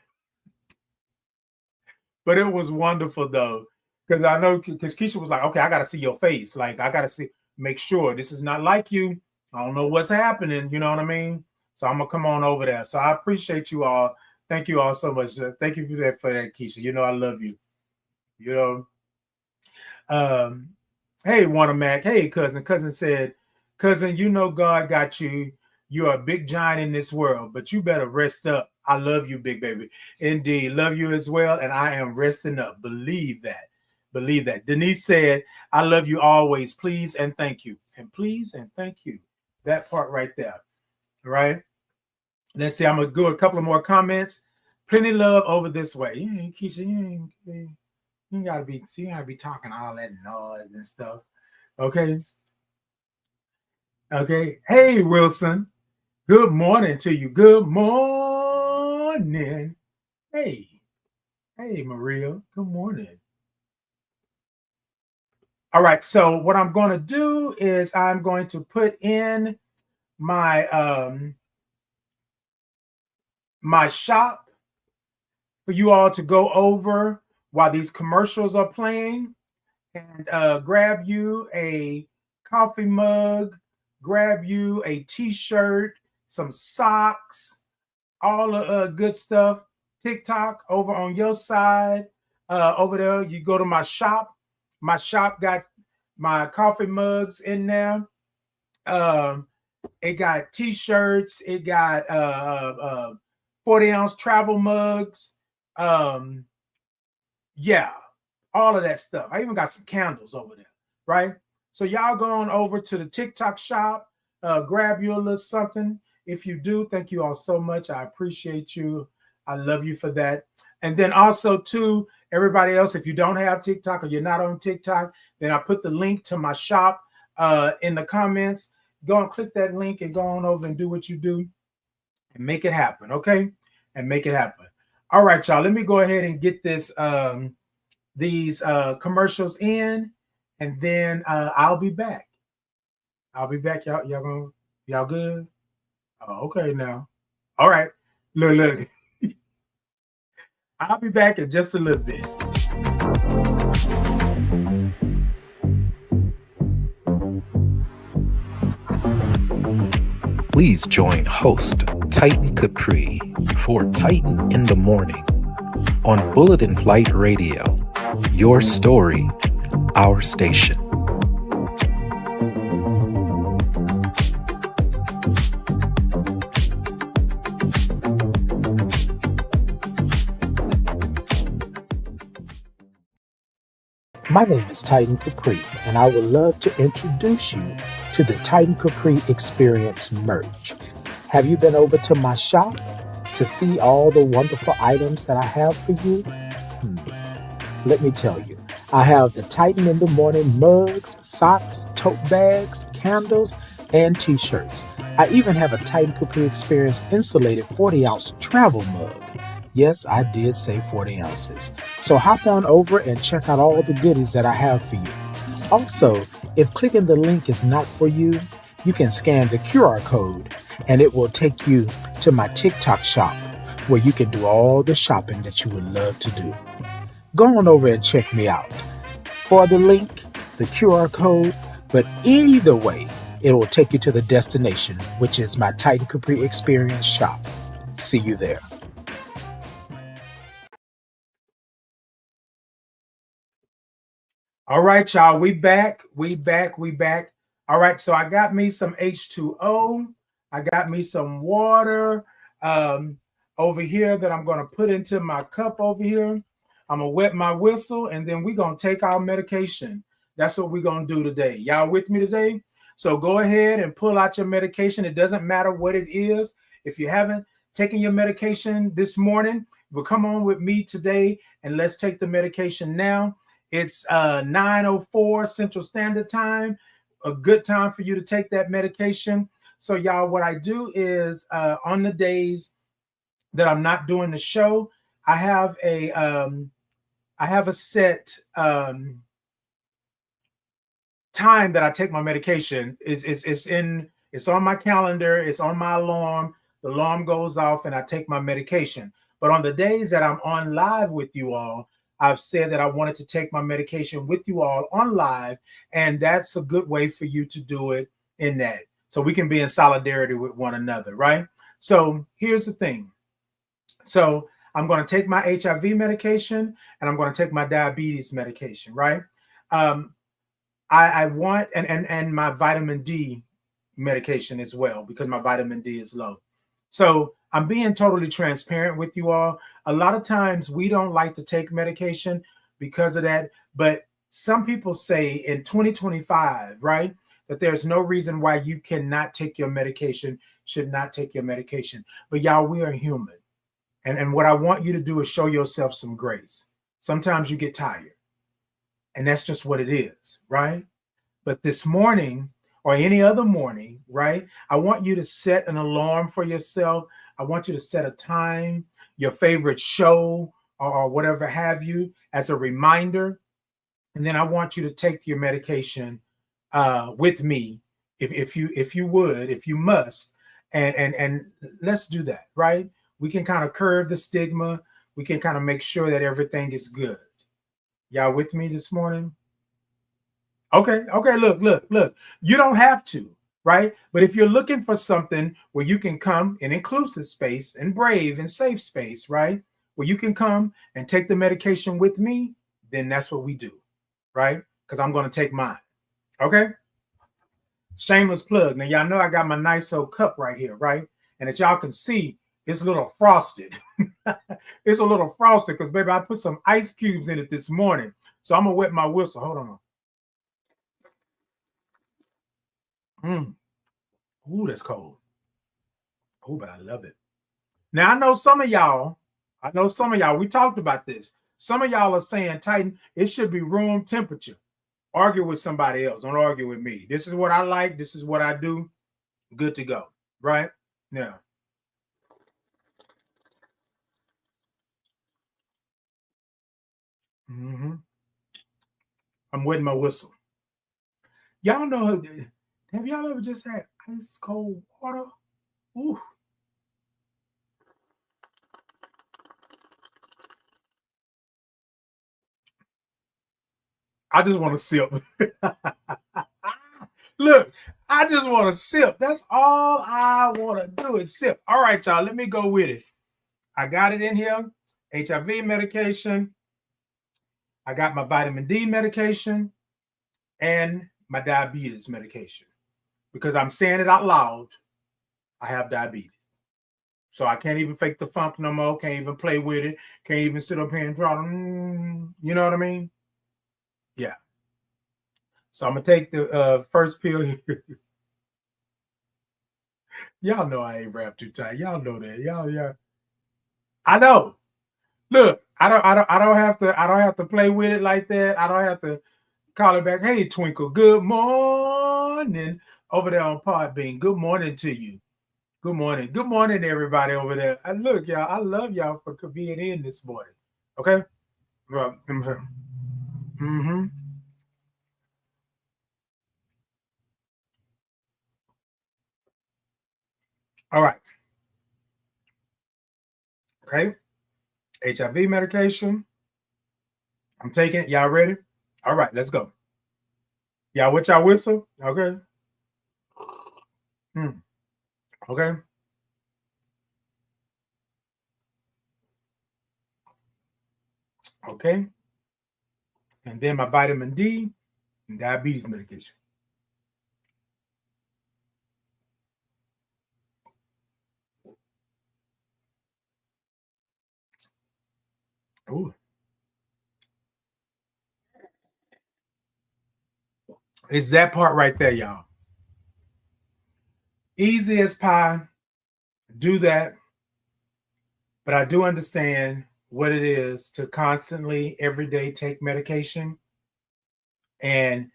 but it was wonderful though. Because I know because Keisha was like, okay, I gotta see your face. Like, I gotta make sure this is not like you. I don't know what's happening, you know what I mean? So I'm gonna come on over there. So I appreciate you all. Thank you all so much. Thank you for that, Keisha. You know I love you. You know. Hey, Wanna Mac. Hey, cousin. Cousin said, cousin, you know God got you. You're a big giant in this world, but you better rest up. I love you, big baby. Indeed, love you as well. And I am resting up. Believe that. Believe that. Denise said, I love you always. Please and thank you. And please and thank you. That part right there. Right? Let's see. I'm going to do a couple of more comments. Plenty love over this way. Yeah, Keisha, you gotta be talking all that noise and stuff. Okay. Okay. Hey, Wilson. Good morning to you. Good morning. Hey. Hey, Maria. Good morning. All right. So what I'm going to do is I'm going to put in my my shop for you all to go over while these commercials are playing. and grab you a coffee mug, grab you a t-shirt, some socks, all the good stuff. TikTok over on your side. Over there, you go to my shop. My shop got my coffee mugs in there. Um, it got t-shirts. It got 40-ounce travel mugs. Um, yeah, all of that stuff. I even got some candles over there, right? So y'all go on over to the TikTok shop, grab you a little something. If you do, thank you all so much. I appreciate you. I love you for that. And then also too, everybody else, if you don't have TikTok or you're not on TikTok, then I put the link to my shop in the comments. Go and click that link and go on over and do what you do and make it happen, okay? And make it happen. All right, y'all. Let me go ahead and get this these commercials in, and then I'll be back. I'll be back. Y'all good? Oh, okay now. All right. Look. I'll be back in just a little bit. Please join host Titan Capri for Titan in the Morning on Bulletin Flight Radio. Your story, our station. My name is Titan Capri, and I would love to introduce you to the Titan Capri Experience merch. Have you been over to my shop to see all the wonderful items that I have for you? Let me tell you, I have the Titan in the Morning mugs, socks, tote bags, candles, and t-shirts. I even have a Titan Capri Experience insulated 40-ounce travel mug. Yes, I did say 40 ounces. So hop on over and check out all the goodies that I have for you. Also, if clicking the link is not for you, you can scan the QR code and it will take you to my TikTok shop where you can do all the shopping that you would love to do. Go on over and check me out. For the link, the QR code, but either way, it will take you to the destination, which is my Titan Capri Experience shop. See you there. All right, y'all. We back. All right, so I got me some H2O. I got me some water over here that I'm going to put into my cup over here. I'm going to wet my whistle, and then we're going to take our medication. That's what we're going to do today. Y'all with me today? So go ahead and pull out your medication. It doesn't matter what it is. If you haven't taken your medication this morning, well, come on with me today, and let's take the medication now. It's 9:04 Central Standard Time, a good time for you to take that medication. So y'all, what I do is on the days that I'm not doing the show, I have a set time that I take my medication. It's on my calendar, it's on my alarm. The alarm goes off and I take my medication. But on the days that I'm on live with you all, I've said that I wanted to take my medication with you all on live, and that's a good way for you to do it in that. So we can be in solidarity with one another, right? So here's the thing. So I'm going to take my HIV medication and I'm going to take my diabetes medication, right? I want, and my vitamin D medication as well, because my vitamin D is low. So I'm being totally transparent with you all. A lot of times we don't like to take medication because of that. But some people say in 2025, right, that there's no reason why you cannot take your medication, should not take your medication. But y'all, we are human. And what I want you to do is show yourself some grace. Sometimes you get tired. And that's just what it is, right? But this morning or any other morning, right, I want you to set an alarm for yourself. I want you to set a time, your favorite show or whatever have you, as a reminder. And then I want you to take your medication with me, if you must, and let's do that, right? We can kind of curb the stigma. We can kind of make sure that everything is good. Y'all with me this morning? Okay, okay, look. You don't have to, right? But if you're looking for something where you can come in inclusive space and brave and safe space, right? Where you can come and take the medication with me, then that's what we do, right? Because I'm going to take mine. Okay. Shameless plug. Now, y'all know I got my nice old cup right here, right? And as y'all can see, it's a little frosted. It's a little frosted because, baby, I put some ice cubes in it this morning. So I'm going to wet my whistle. Hold on. Ooh, that's cold. Oh, but I love it. Now, I know some of y'all, we talked about this. Some of y'all are saying, Titan, it should be room temperature. Argue with somebody else. Don't argue with me. This is what I like. This is what I do. Good to go. Right? Now, I'm wetting my whistle. Y'all know, have y'all ever just had ice cold water? Ooh. I just want to sip. Look, I just want to sip. That's all I want to do is sip. All right, y'all, let me go with it. I got it in here. HIV medication. I got my vitamin D medication and my diabetes medication. Because I'm saying it out loud, I have diabetes. So I can't even fake the funk no more. Can't even play with it. Can't even sit up here and draw them. You know what I mean? Yeah. So I'm going to take the first pill here. Y'all know I ain't wrapped too tight. Y'all know that. Y'all, yeah. I know. Look, I don't have to play with it like that. I don't have to call it back. Hey, Twinkle, good morning over there on Podbean. Good morning to you. Good morning. Good morning, everybody over there. And look, y'all, I love y'all for being in this morning. Okay? Mm-hmm. All right. Okay. HIV medication. I'm taking it. Y'all ready? All right, let's go. Y'all with y'all whistle? Okay. Okay. Okay. And then my vitamin D and diabetes medication. Ooh. It's that part right there, y'all. Easy as pie. Do that. But I do understand what it is to constantly, every day, take medication and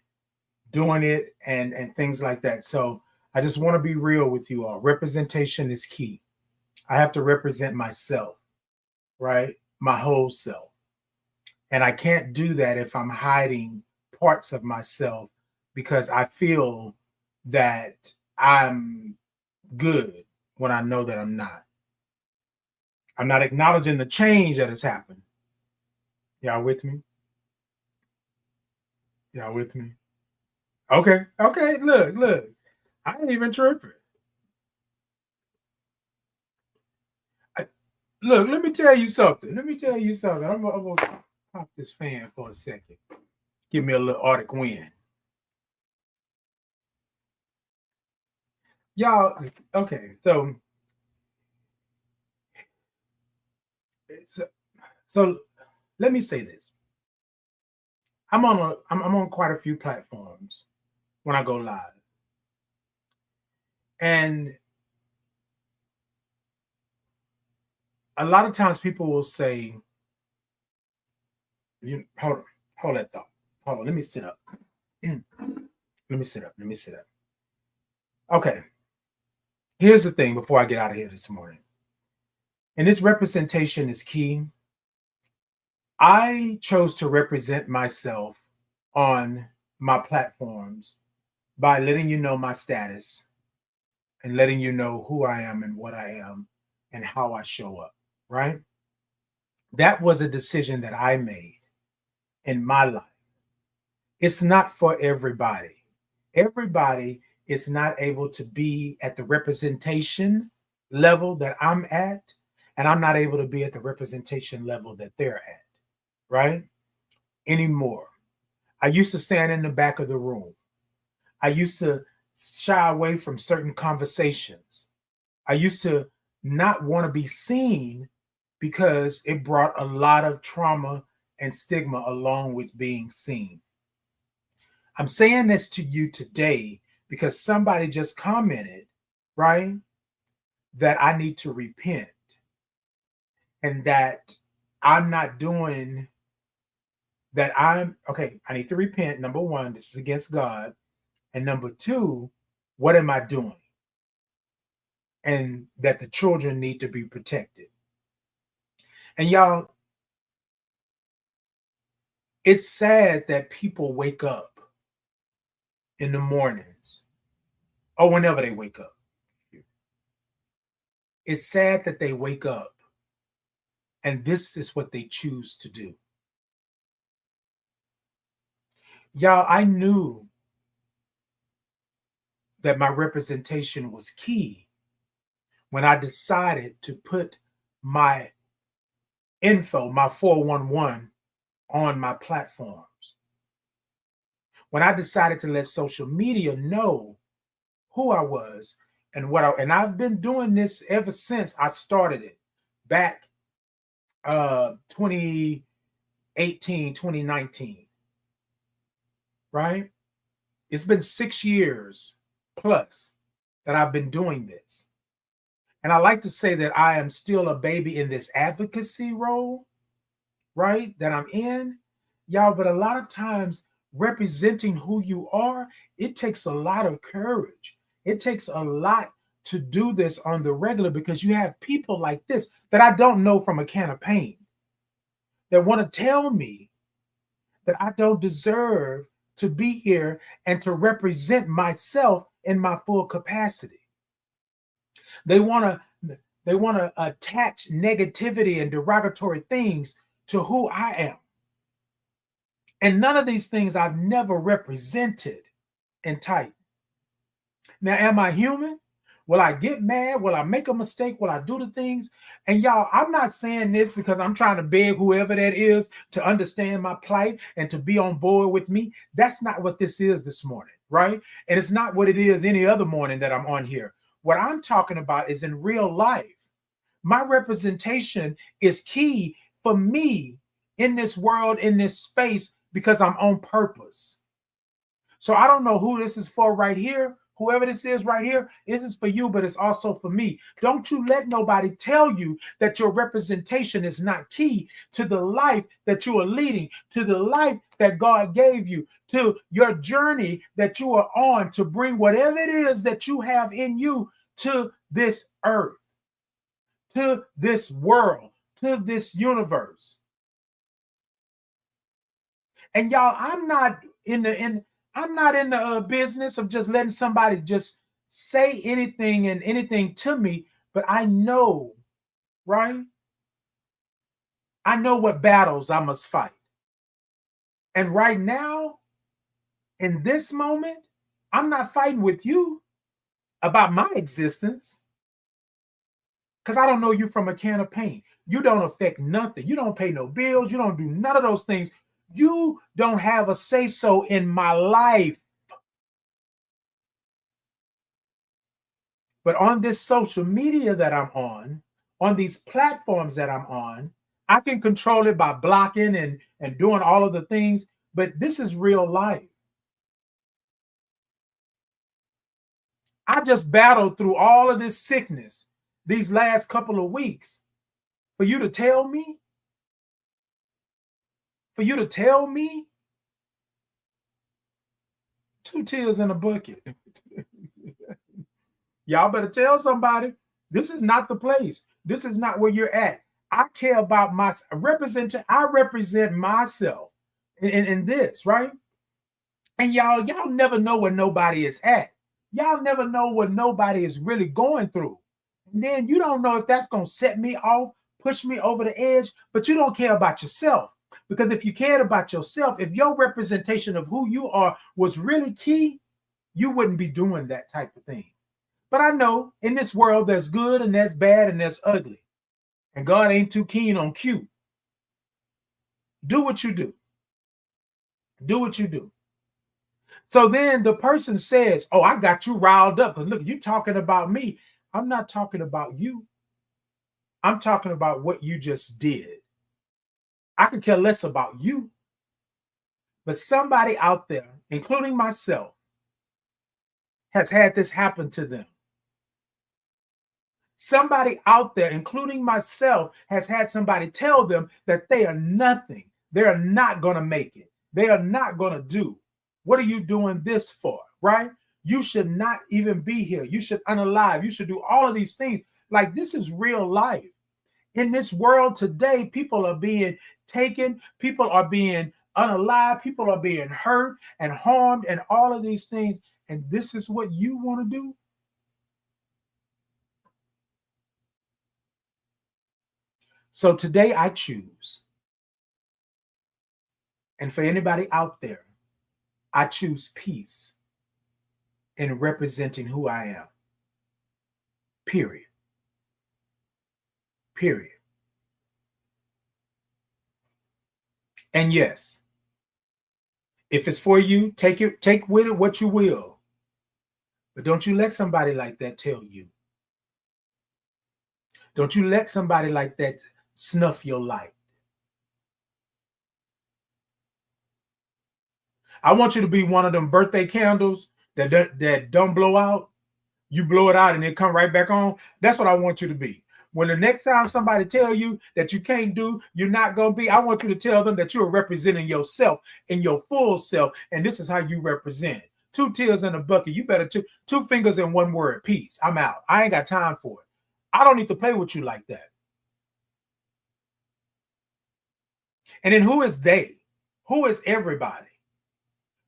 doing it and things like that. So I just want to be real with you all. Representation is key. I have to represent myself, right? My whole self. And I can't do that if I'm hiding parts of myself because I feel that I'm good when I know that I'm not. I'm not acknowledging the change that has happened. Y'all with me? Y'all with me? Okay. Okay. Look. I ain't even tripping. Look, let me tell you something. I'm gonna pop this fan for a second. Give me a little Arctic wind. Y'all, okay, so, so let me say this. I'm on quite a few platforms when I go live. And a lot of times people will say, hold that thought. Hold on, let me sit up. Let me sit up. Okay. Here's the thing before I get out of here this morning. And this representation is key. I chose to represent myself on my platforms by letting you know my status and letting you know who I am and what I am and how I show up, right? That was a decision that I made in my life. It's not for everybody. Everybody is not able to be at the representation level that I'm at, and I'm not able to be at the representation level that they're at, right? Anymore. I used to stand in the back of the room. I used to shy away from certain conversations. I used to not want to be seen because it brought a lot of trauma and stigma along with being seen. I'm saying this to you today because somebody just commented, right, that I need to repent and that I'm not doing that. I'm okay. I need to repent. Number one, this is against God. And number two, what am I doing? And that the children need to be protected. And y'all, it's sad that people wake up in the mornings or whenever they wake up. It's sad that they wake up and this is what they choose to do. Y'all, I knew that my representation was key when I decided to put my info, my 411, on my platforms. When I decided to let social media know who I was and and I've been doing this ever since I started it back 2018, 2019, right? It's been 6 years plus that I've been doing this. And I like to say that I am still a baby in this advocacy role, right? That I'm in, y'all. But a lot of times representing who you are, it takes a lot of courage. It takes a lot to do this on the regular because you have people like this that I don't know from a can of paint that want to tell me that I don't deserve to be here and to represent myself in my full capacity. They want to attach negativity and derogatory things to who I am. And none of these things I've never represented in Titan. Now, am I human? Will I get mad? Will I make a mistake? Will I do the things? And y'all, I'm not saying this because I'm trying to beg whoever that is to understand my plight and to be on board with me. That's not what this is this morning, right? And it's not what it is any other morning that I'm on here. What I'm talking about is in real life. My representation is key for me in this world, in this space, because I'm on purpose. So I don't know who this is for right here. Whoever this is right here, this is for you, but it's also for me. Don't you let nobody tell you that your representation is not key to the life that you are leading, to the life that God gave you, to your journey that you are on to bring whatever it is that you have in you to this earth, to this world, to this universe. And y'all, I'm not in the business of just letting somebody just say anything and anything to me, but I know, right? I know what battles I must fight. And right now, in this moment, I'm not fighting with you about my existence because I don't know you from a can of paint. You don't affect nothing. You don't pay no bills. You don't do none of those things. You don't have a say-so in my life. But on this social media that I'm on these platforms that I'm on, I can control it by blocking and doing all of the things. But this is real life. I just battled through all of this sickness these last couple of weeks for you to tell me, two tears in a bucket. Y'all better tell somebody, this is not the place. This is not where you're at. I care about I represent myself in this, right? And y'all never know where nobody is at. Y'all never know what nobody is really going through. And then you don't know if that's going to set me off, push me over the edge, but you don't care about yourself Because if you cared about yourself, if your representation of who you are was really key, you wouldn't be doing that type of thing. But I know in this world there's good and there's bad and there's ugly. And God ain't too keen on cute. Do what you do. Do what you do. So then the person says, oh, I got you riled up. Because look, you talking about me. I'm not talking about you. I'm talking about what you just did. I could care less about you. But somebody out there, including myself, has had this happen to them. Somebody out there, including myself, has had somebody tell them that they are nothing. They are not going to make it. They are not going to do. What are you doing this for, right? You should not even be here. You should unalive. You should do all of these things. Like, this is real life. In this world today, people are being taken. People are being unalive. People are being hurt and harmed and all of these things. And this is what you want to do? So today I choose. And for anybody out there, I choose peace in representing who I am. Period. Period. And yes, if it's for you, take with it what you will. But don't you let somebody like that tell you. Don't you let somebody like that snuff your light. I want you to be one of them birthday candles that don't blow out. You blow it out and it come right back on. That's what I want you to be. When the next time somebody tell you that you can't do, you're not going to be, I want you to tell them that you're representing yourself in your full self. And this is how you represent. 2 tears in a bucket. You better two fingers in one word. Peace. I'm out. I ain't got time for it. I don't need to play with you like that. And then who is they? Who is everybody?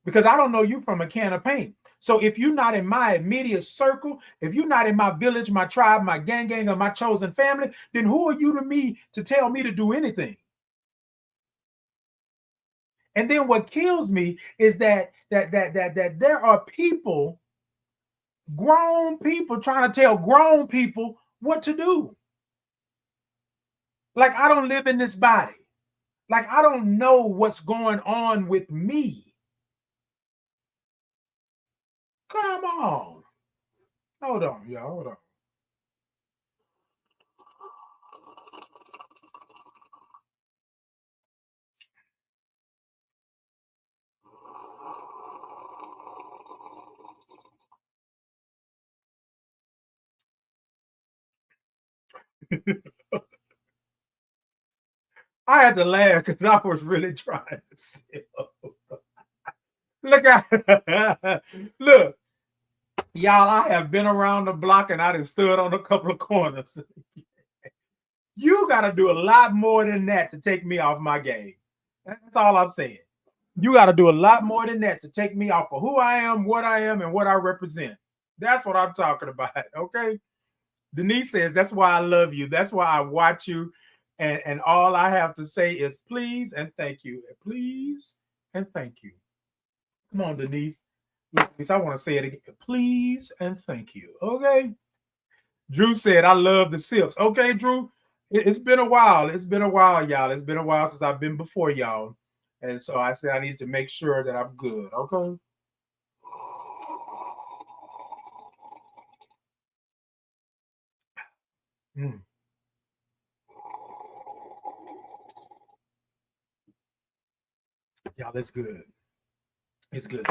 Because I don't know you from a can of paint. So if you're not in my immediate circle, if you're not in my village, my tribe, my gang, or my chosen family, then who are you to me to tell me to do anything? And then what kills me is that there are people, grown people, trying to tell grown people what to do. Like, I don't live in this body. Like, I don't know what's going on with me. Come on. Hold on, y'all. Hold on. I had to laugh because I was really trying to sell. Look at look, y'all. I have been around the block and I done stood on a couple of corners. You got to do a lot more than that to take me off my game. That's all I'm saying. You got to do a lot more than that to take me off of who I am, and what I represent. That's what I'm talking about. Okay. Denise says, that's why I love you. That's why I watch you. And all I have to say is please and thank you. Please and thank you. Come on, Denise. I want to say it again. Please and thank you. Okay. Drew said, I love the sips. Okay, Drew. It's been a while. It's been a while, y'all. It's been a while since I've been before y'all. And so I said I need to make sure that I'm good. Okay. Mm. Y'all, it's good. It's good.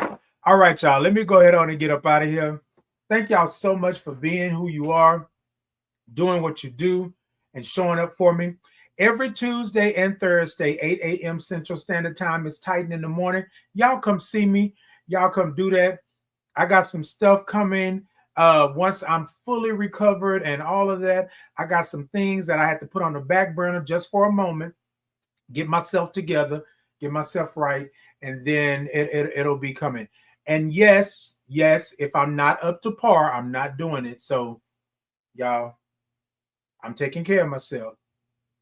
All right, y'all. Let me go ahead on and get up out of here. Thank y'all so much for being who you are, doing what you do, and showing up for me. Every Tuesday and Thursday, 8 a.m. Central Standard Time is Titan in the morning. Y'all come see me. Y'all come do that. I got some stuff coming. Once I'm fully recovered and all of that, I got some things that I had to put on the back burner just for a moment, get myself together, get myself right, and then it'll be coming. And yes, if I'm not up to par, I'm not doing it. So, y'all, I'm taking care of myself.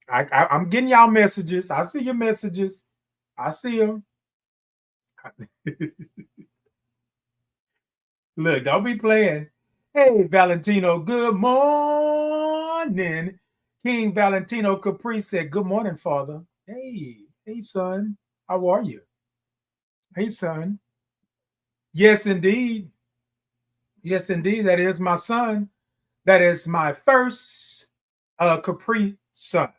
I'm getting y'all messages. I see your messages. I see him. Look, don't be playing. Hey, Valentino, good morning. King Valentino Capri said, good morning, Father. Hey, son. How are you? Hey, son. Yes, indeed. Yes, indeed. That is my son. That is my first Capri son.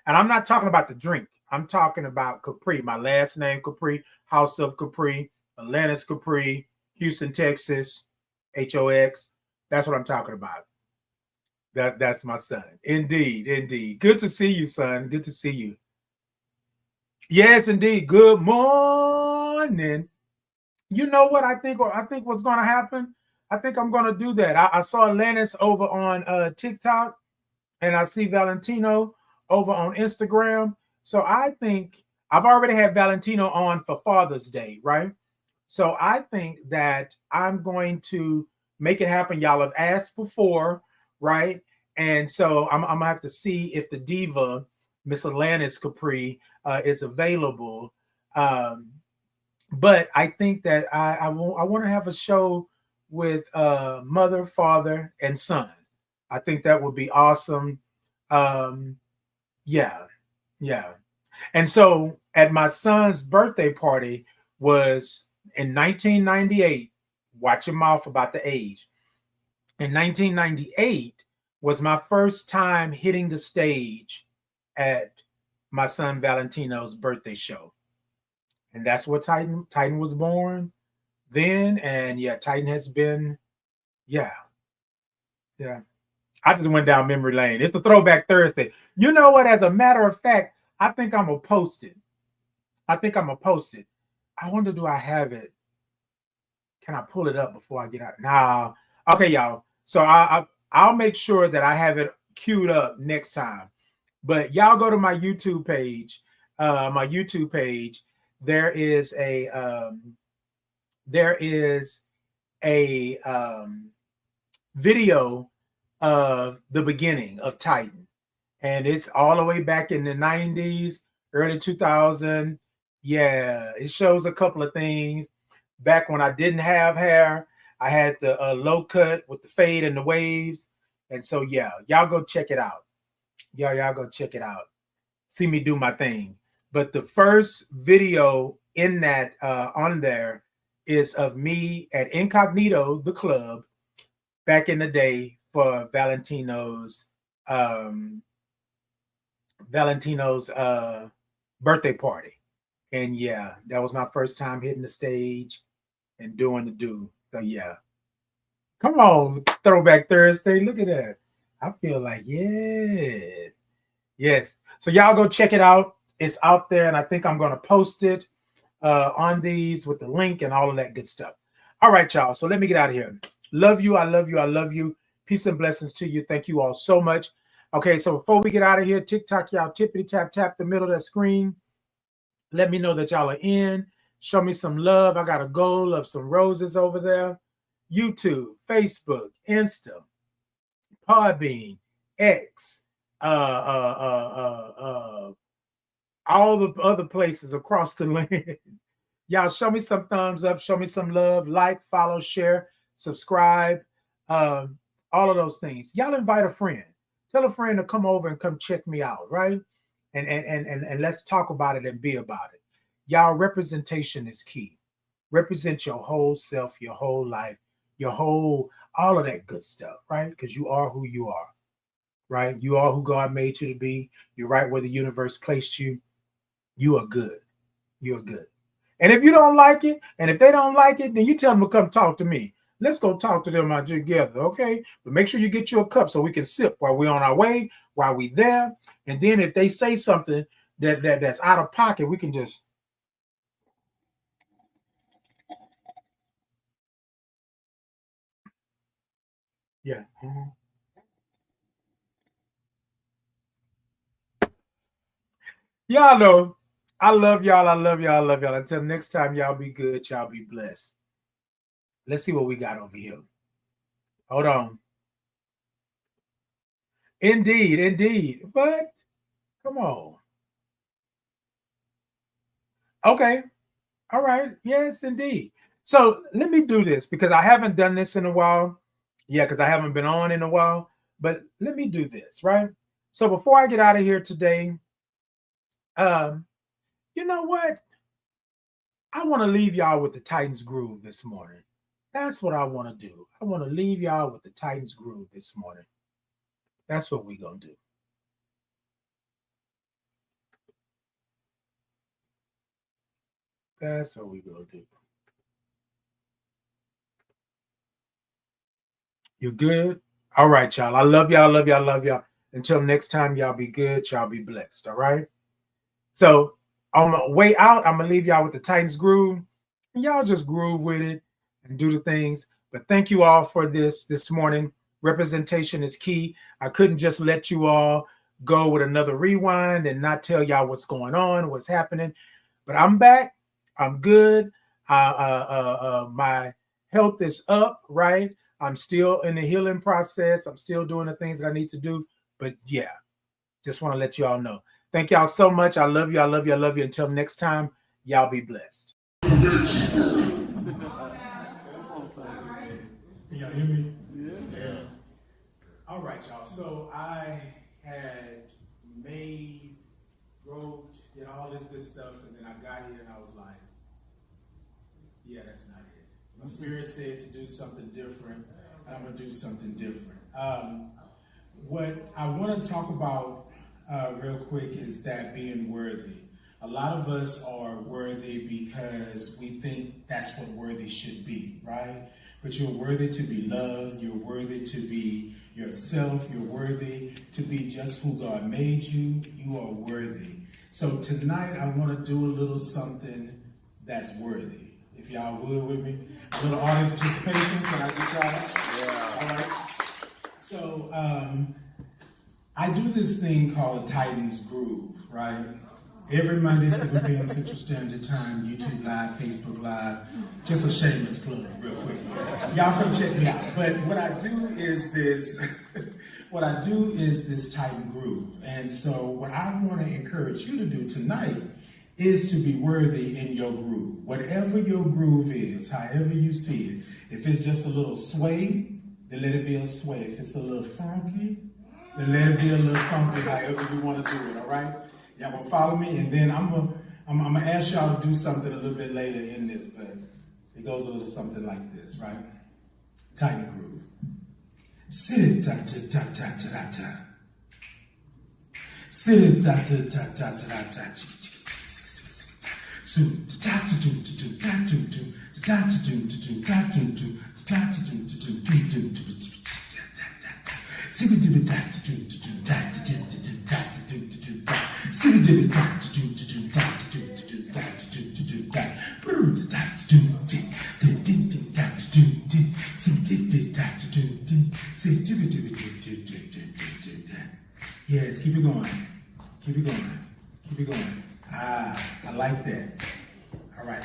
And I'm not talking about the drink. I'm talking about Capri, my last name Capri, House of Capri, Atlantis Capri, Houston, Texas, HOX. That's what I'm talking about. That's my son. Indeed, indeed. Good to see you, son. Good to see you. Yes, indeed. Good morning. You know what I think what's gonna happen? I think I'm gonna do that. I saw Atlantis over on TikTok, and I see Valentino over on Instagram. So I think I've already had Valentino on for Father's Day, right? So I think that I'm going to make it happen. Y'all have asked before, right? And so I'm gonna have to see if the diva, Miss Atlantis Capri, is available. Um, but I think that I want to have a show with mother, father, and son. I think that would be awesome. Um, yeah, yeah. And so at my son's birthday party was in 1998. Watch your mouth about the age. In 1998 was my first time hitting the stage at my son Valentino's birthday show. And that's what Titan was born then. And yeah, Titan has been, yeah, yeah. I just went down memory lane. It's a throwback Thursday. You know what? As a matter of fact, I think I'm gonna post it. I think I'm gonna post it. I wonder, do I have it? Can I pull it up before I get out? Nah. Okay, y'all. So I'll make sure that I have it queued up next time. But y'all go to my YouTube page. My YouTube page. There is a video of the beginning of Titan, and it's all the way back in the 90s, early 2000. Yeah, it shows a couple of things. Back when I didn't have hair, I had the low cut with the fade and the waves. And so, yeah, y'all go check it out. Y'all go check it out. See me do my thing. But the first video in that on there is of me at Incognito, the club, back in the day for um, Valentino's birthday party. And yeah, that was my first time hitting the stage and doing the do. So yeah. Come on, Throwback Thursday. Look at that. I feel like, yes. Yes. So y'all go check it out. It's out there, and I think I'm gonna post it on these with the link and all of that good stuff. All right, y'all. So let me get out of here. Love you. I love you. I love you. Peace and blessings to you. Thank you all so much. Okay, so before we get out of here, TikTok, y'all tippity tap the middle of that screen. Let me know that y'all are in. Show me some love. I got a goal of some roses over there. YouTube, Facebook, Insta, Podbean, X, all the other places across the land. Y'all show me some thumbs up, show me some love, like, follow, share, subscribe, all of those things. Y'all invite a friend. Tell a friend to come over and come check me out, right? And let's talk about it and be about it. Y'all, representation is key. Represent your whole self, your whole life, your whole, all of that good stuff, right? Because you are who you are, right? You are who God made you to be. You're right where the universe placed you. You are good. You're good. And if you don't like it, and if they don't like it, then you tell them to come talk to me. Let's go talk to them out together, okay? But make sure you get you a cup so we can sip while we're on our way, while we're there. And then if they say something that's out of pocket, we can just, yeah. Y'all know, I love y'all. I love y'all. I love y'all. Until next time, y'all be good. Y'all be blessed. Let's see what we got over here. Hold on. Indeed, indeed. But come on. Okay. All right. Yes, indeed. So let me do this because I haven't done this in a while. Yeah, because I haven't been on in a while. But let me do this, right? So before I get out of here today, um, you know what? I want to leave y'all with the Titans groove this morning. That's what I want to do. I want to leave y'all with the Titans groove this morning. That's what we're going to do. That's what we're going to do. You good? All right, y'all. I love y'all. Love y'all. Love y'all. Until next time, y'all be good. Y'all be blessed. All right. So on my way out, I'm going to leave y'all with the Titans groove. And y'all just groove with it and do the things. But thank you all for this morning. Representation is key. I couldn't just let you all go with another rewind and not tell y'all what's going on, what's happening. But I'm back. I'm good. My health is up, right? I'm still in the healing process. I'm still doing the things that I need to do. But yeah, just want to let you all know. Thank y'all so much. I love you. I love you. I love you. Until next time, y'all be blessed. Can y'all hear me? Yeah. All right, y'all. So I had wrote, did all this good stuff, and then I got here and I was like, yeah, that's not it. My spirit said to do something different, and I'm going to do something different. What I want to talk about real quick is that being worthy. A lot of us are worthy because we think that's what worthy should be, right? But you're worthy to be loved. You're worthy to be yourself. You're worthy to be just who God made you. You are worthy. So tonight I want to do a little something that's worthy. If y'all would with me. A little audience participation. Can I get y'all? Yeah. All right. So I do this thing called Titans Groove, right? Every Monday, 7 p.m. Central Standard Time, YouTube Live, Facebook Live. Just a shameless plug, real quick. Y'all come check me out. But what I do is this, Titan Groove. And so what I want to encourage you to do tonight is to be worthy in your groove. Whatever your groove is, however you see it. If it's just a little sway, then let it be a sway. If it's a little funky, then let it be a little funky, however you want to do it, all right? Y'all gonna follow me, and then I'm gonna ask y'all to do something a little bit later in this, but it goes a little something like this, right? Titan groove. Sit ta ta ta ta ta ta. Sit ta ta ta ta ta ta. So ta ta ta ta ta ta ta ta ta ta Yes, keep it going. Keep it going. Keep it going. Ah, I like that. All right,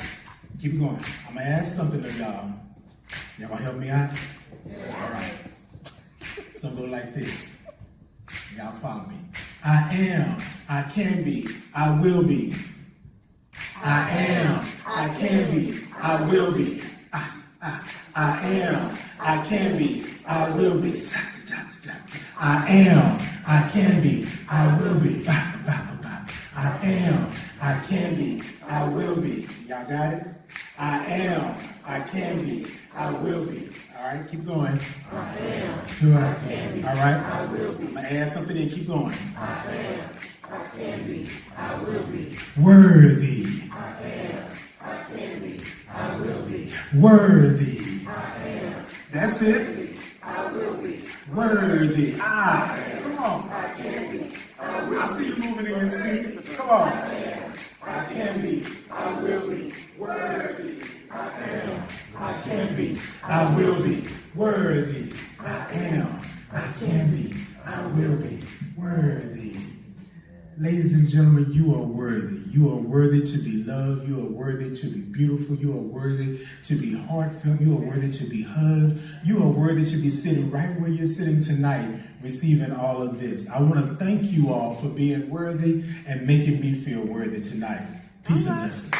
keep it going. I'm gonna ask something of y'all. Y'all gonna help me out? All right. It's gonna go like this. Y'all follow me. I am, I can be, I will be. I am, I can be, I will be. I am, I can be, I will be. I am, I can be, I will be. I am, I can be, I will be. Y'all got it? I am, I can be, I will be. All right, keep going. I am, I can be, all right, I will be. I'm going to add something in, keep going. I am, I can be, I will be. Worthy. I am, I can be, I will be. Worthy. I am. That's it. I will be. Worthy. Come on. I can be. I will. I see you moving in your seat. Come on. I am. I can be. I will be. Worthy. I am. I can be. I will be. Worthy. I am. I can be. I will be. Worthy. Ladies and gentlemen, you are worthy. You are worthy to be loved. You are worthy to be beautiful. You are worthy to be heartfelt. You are worthy to be hugged. You are worthy to be sitting right where you're sitting tonight, receiving all of this. I want to thank you all for being worthy and making me feel worthy tonight. Peace and blessings.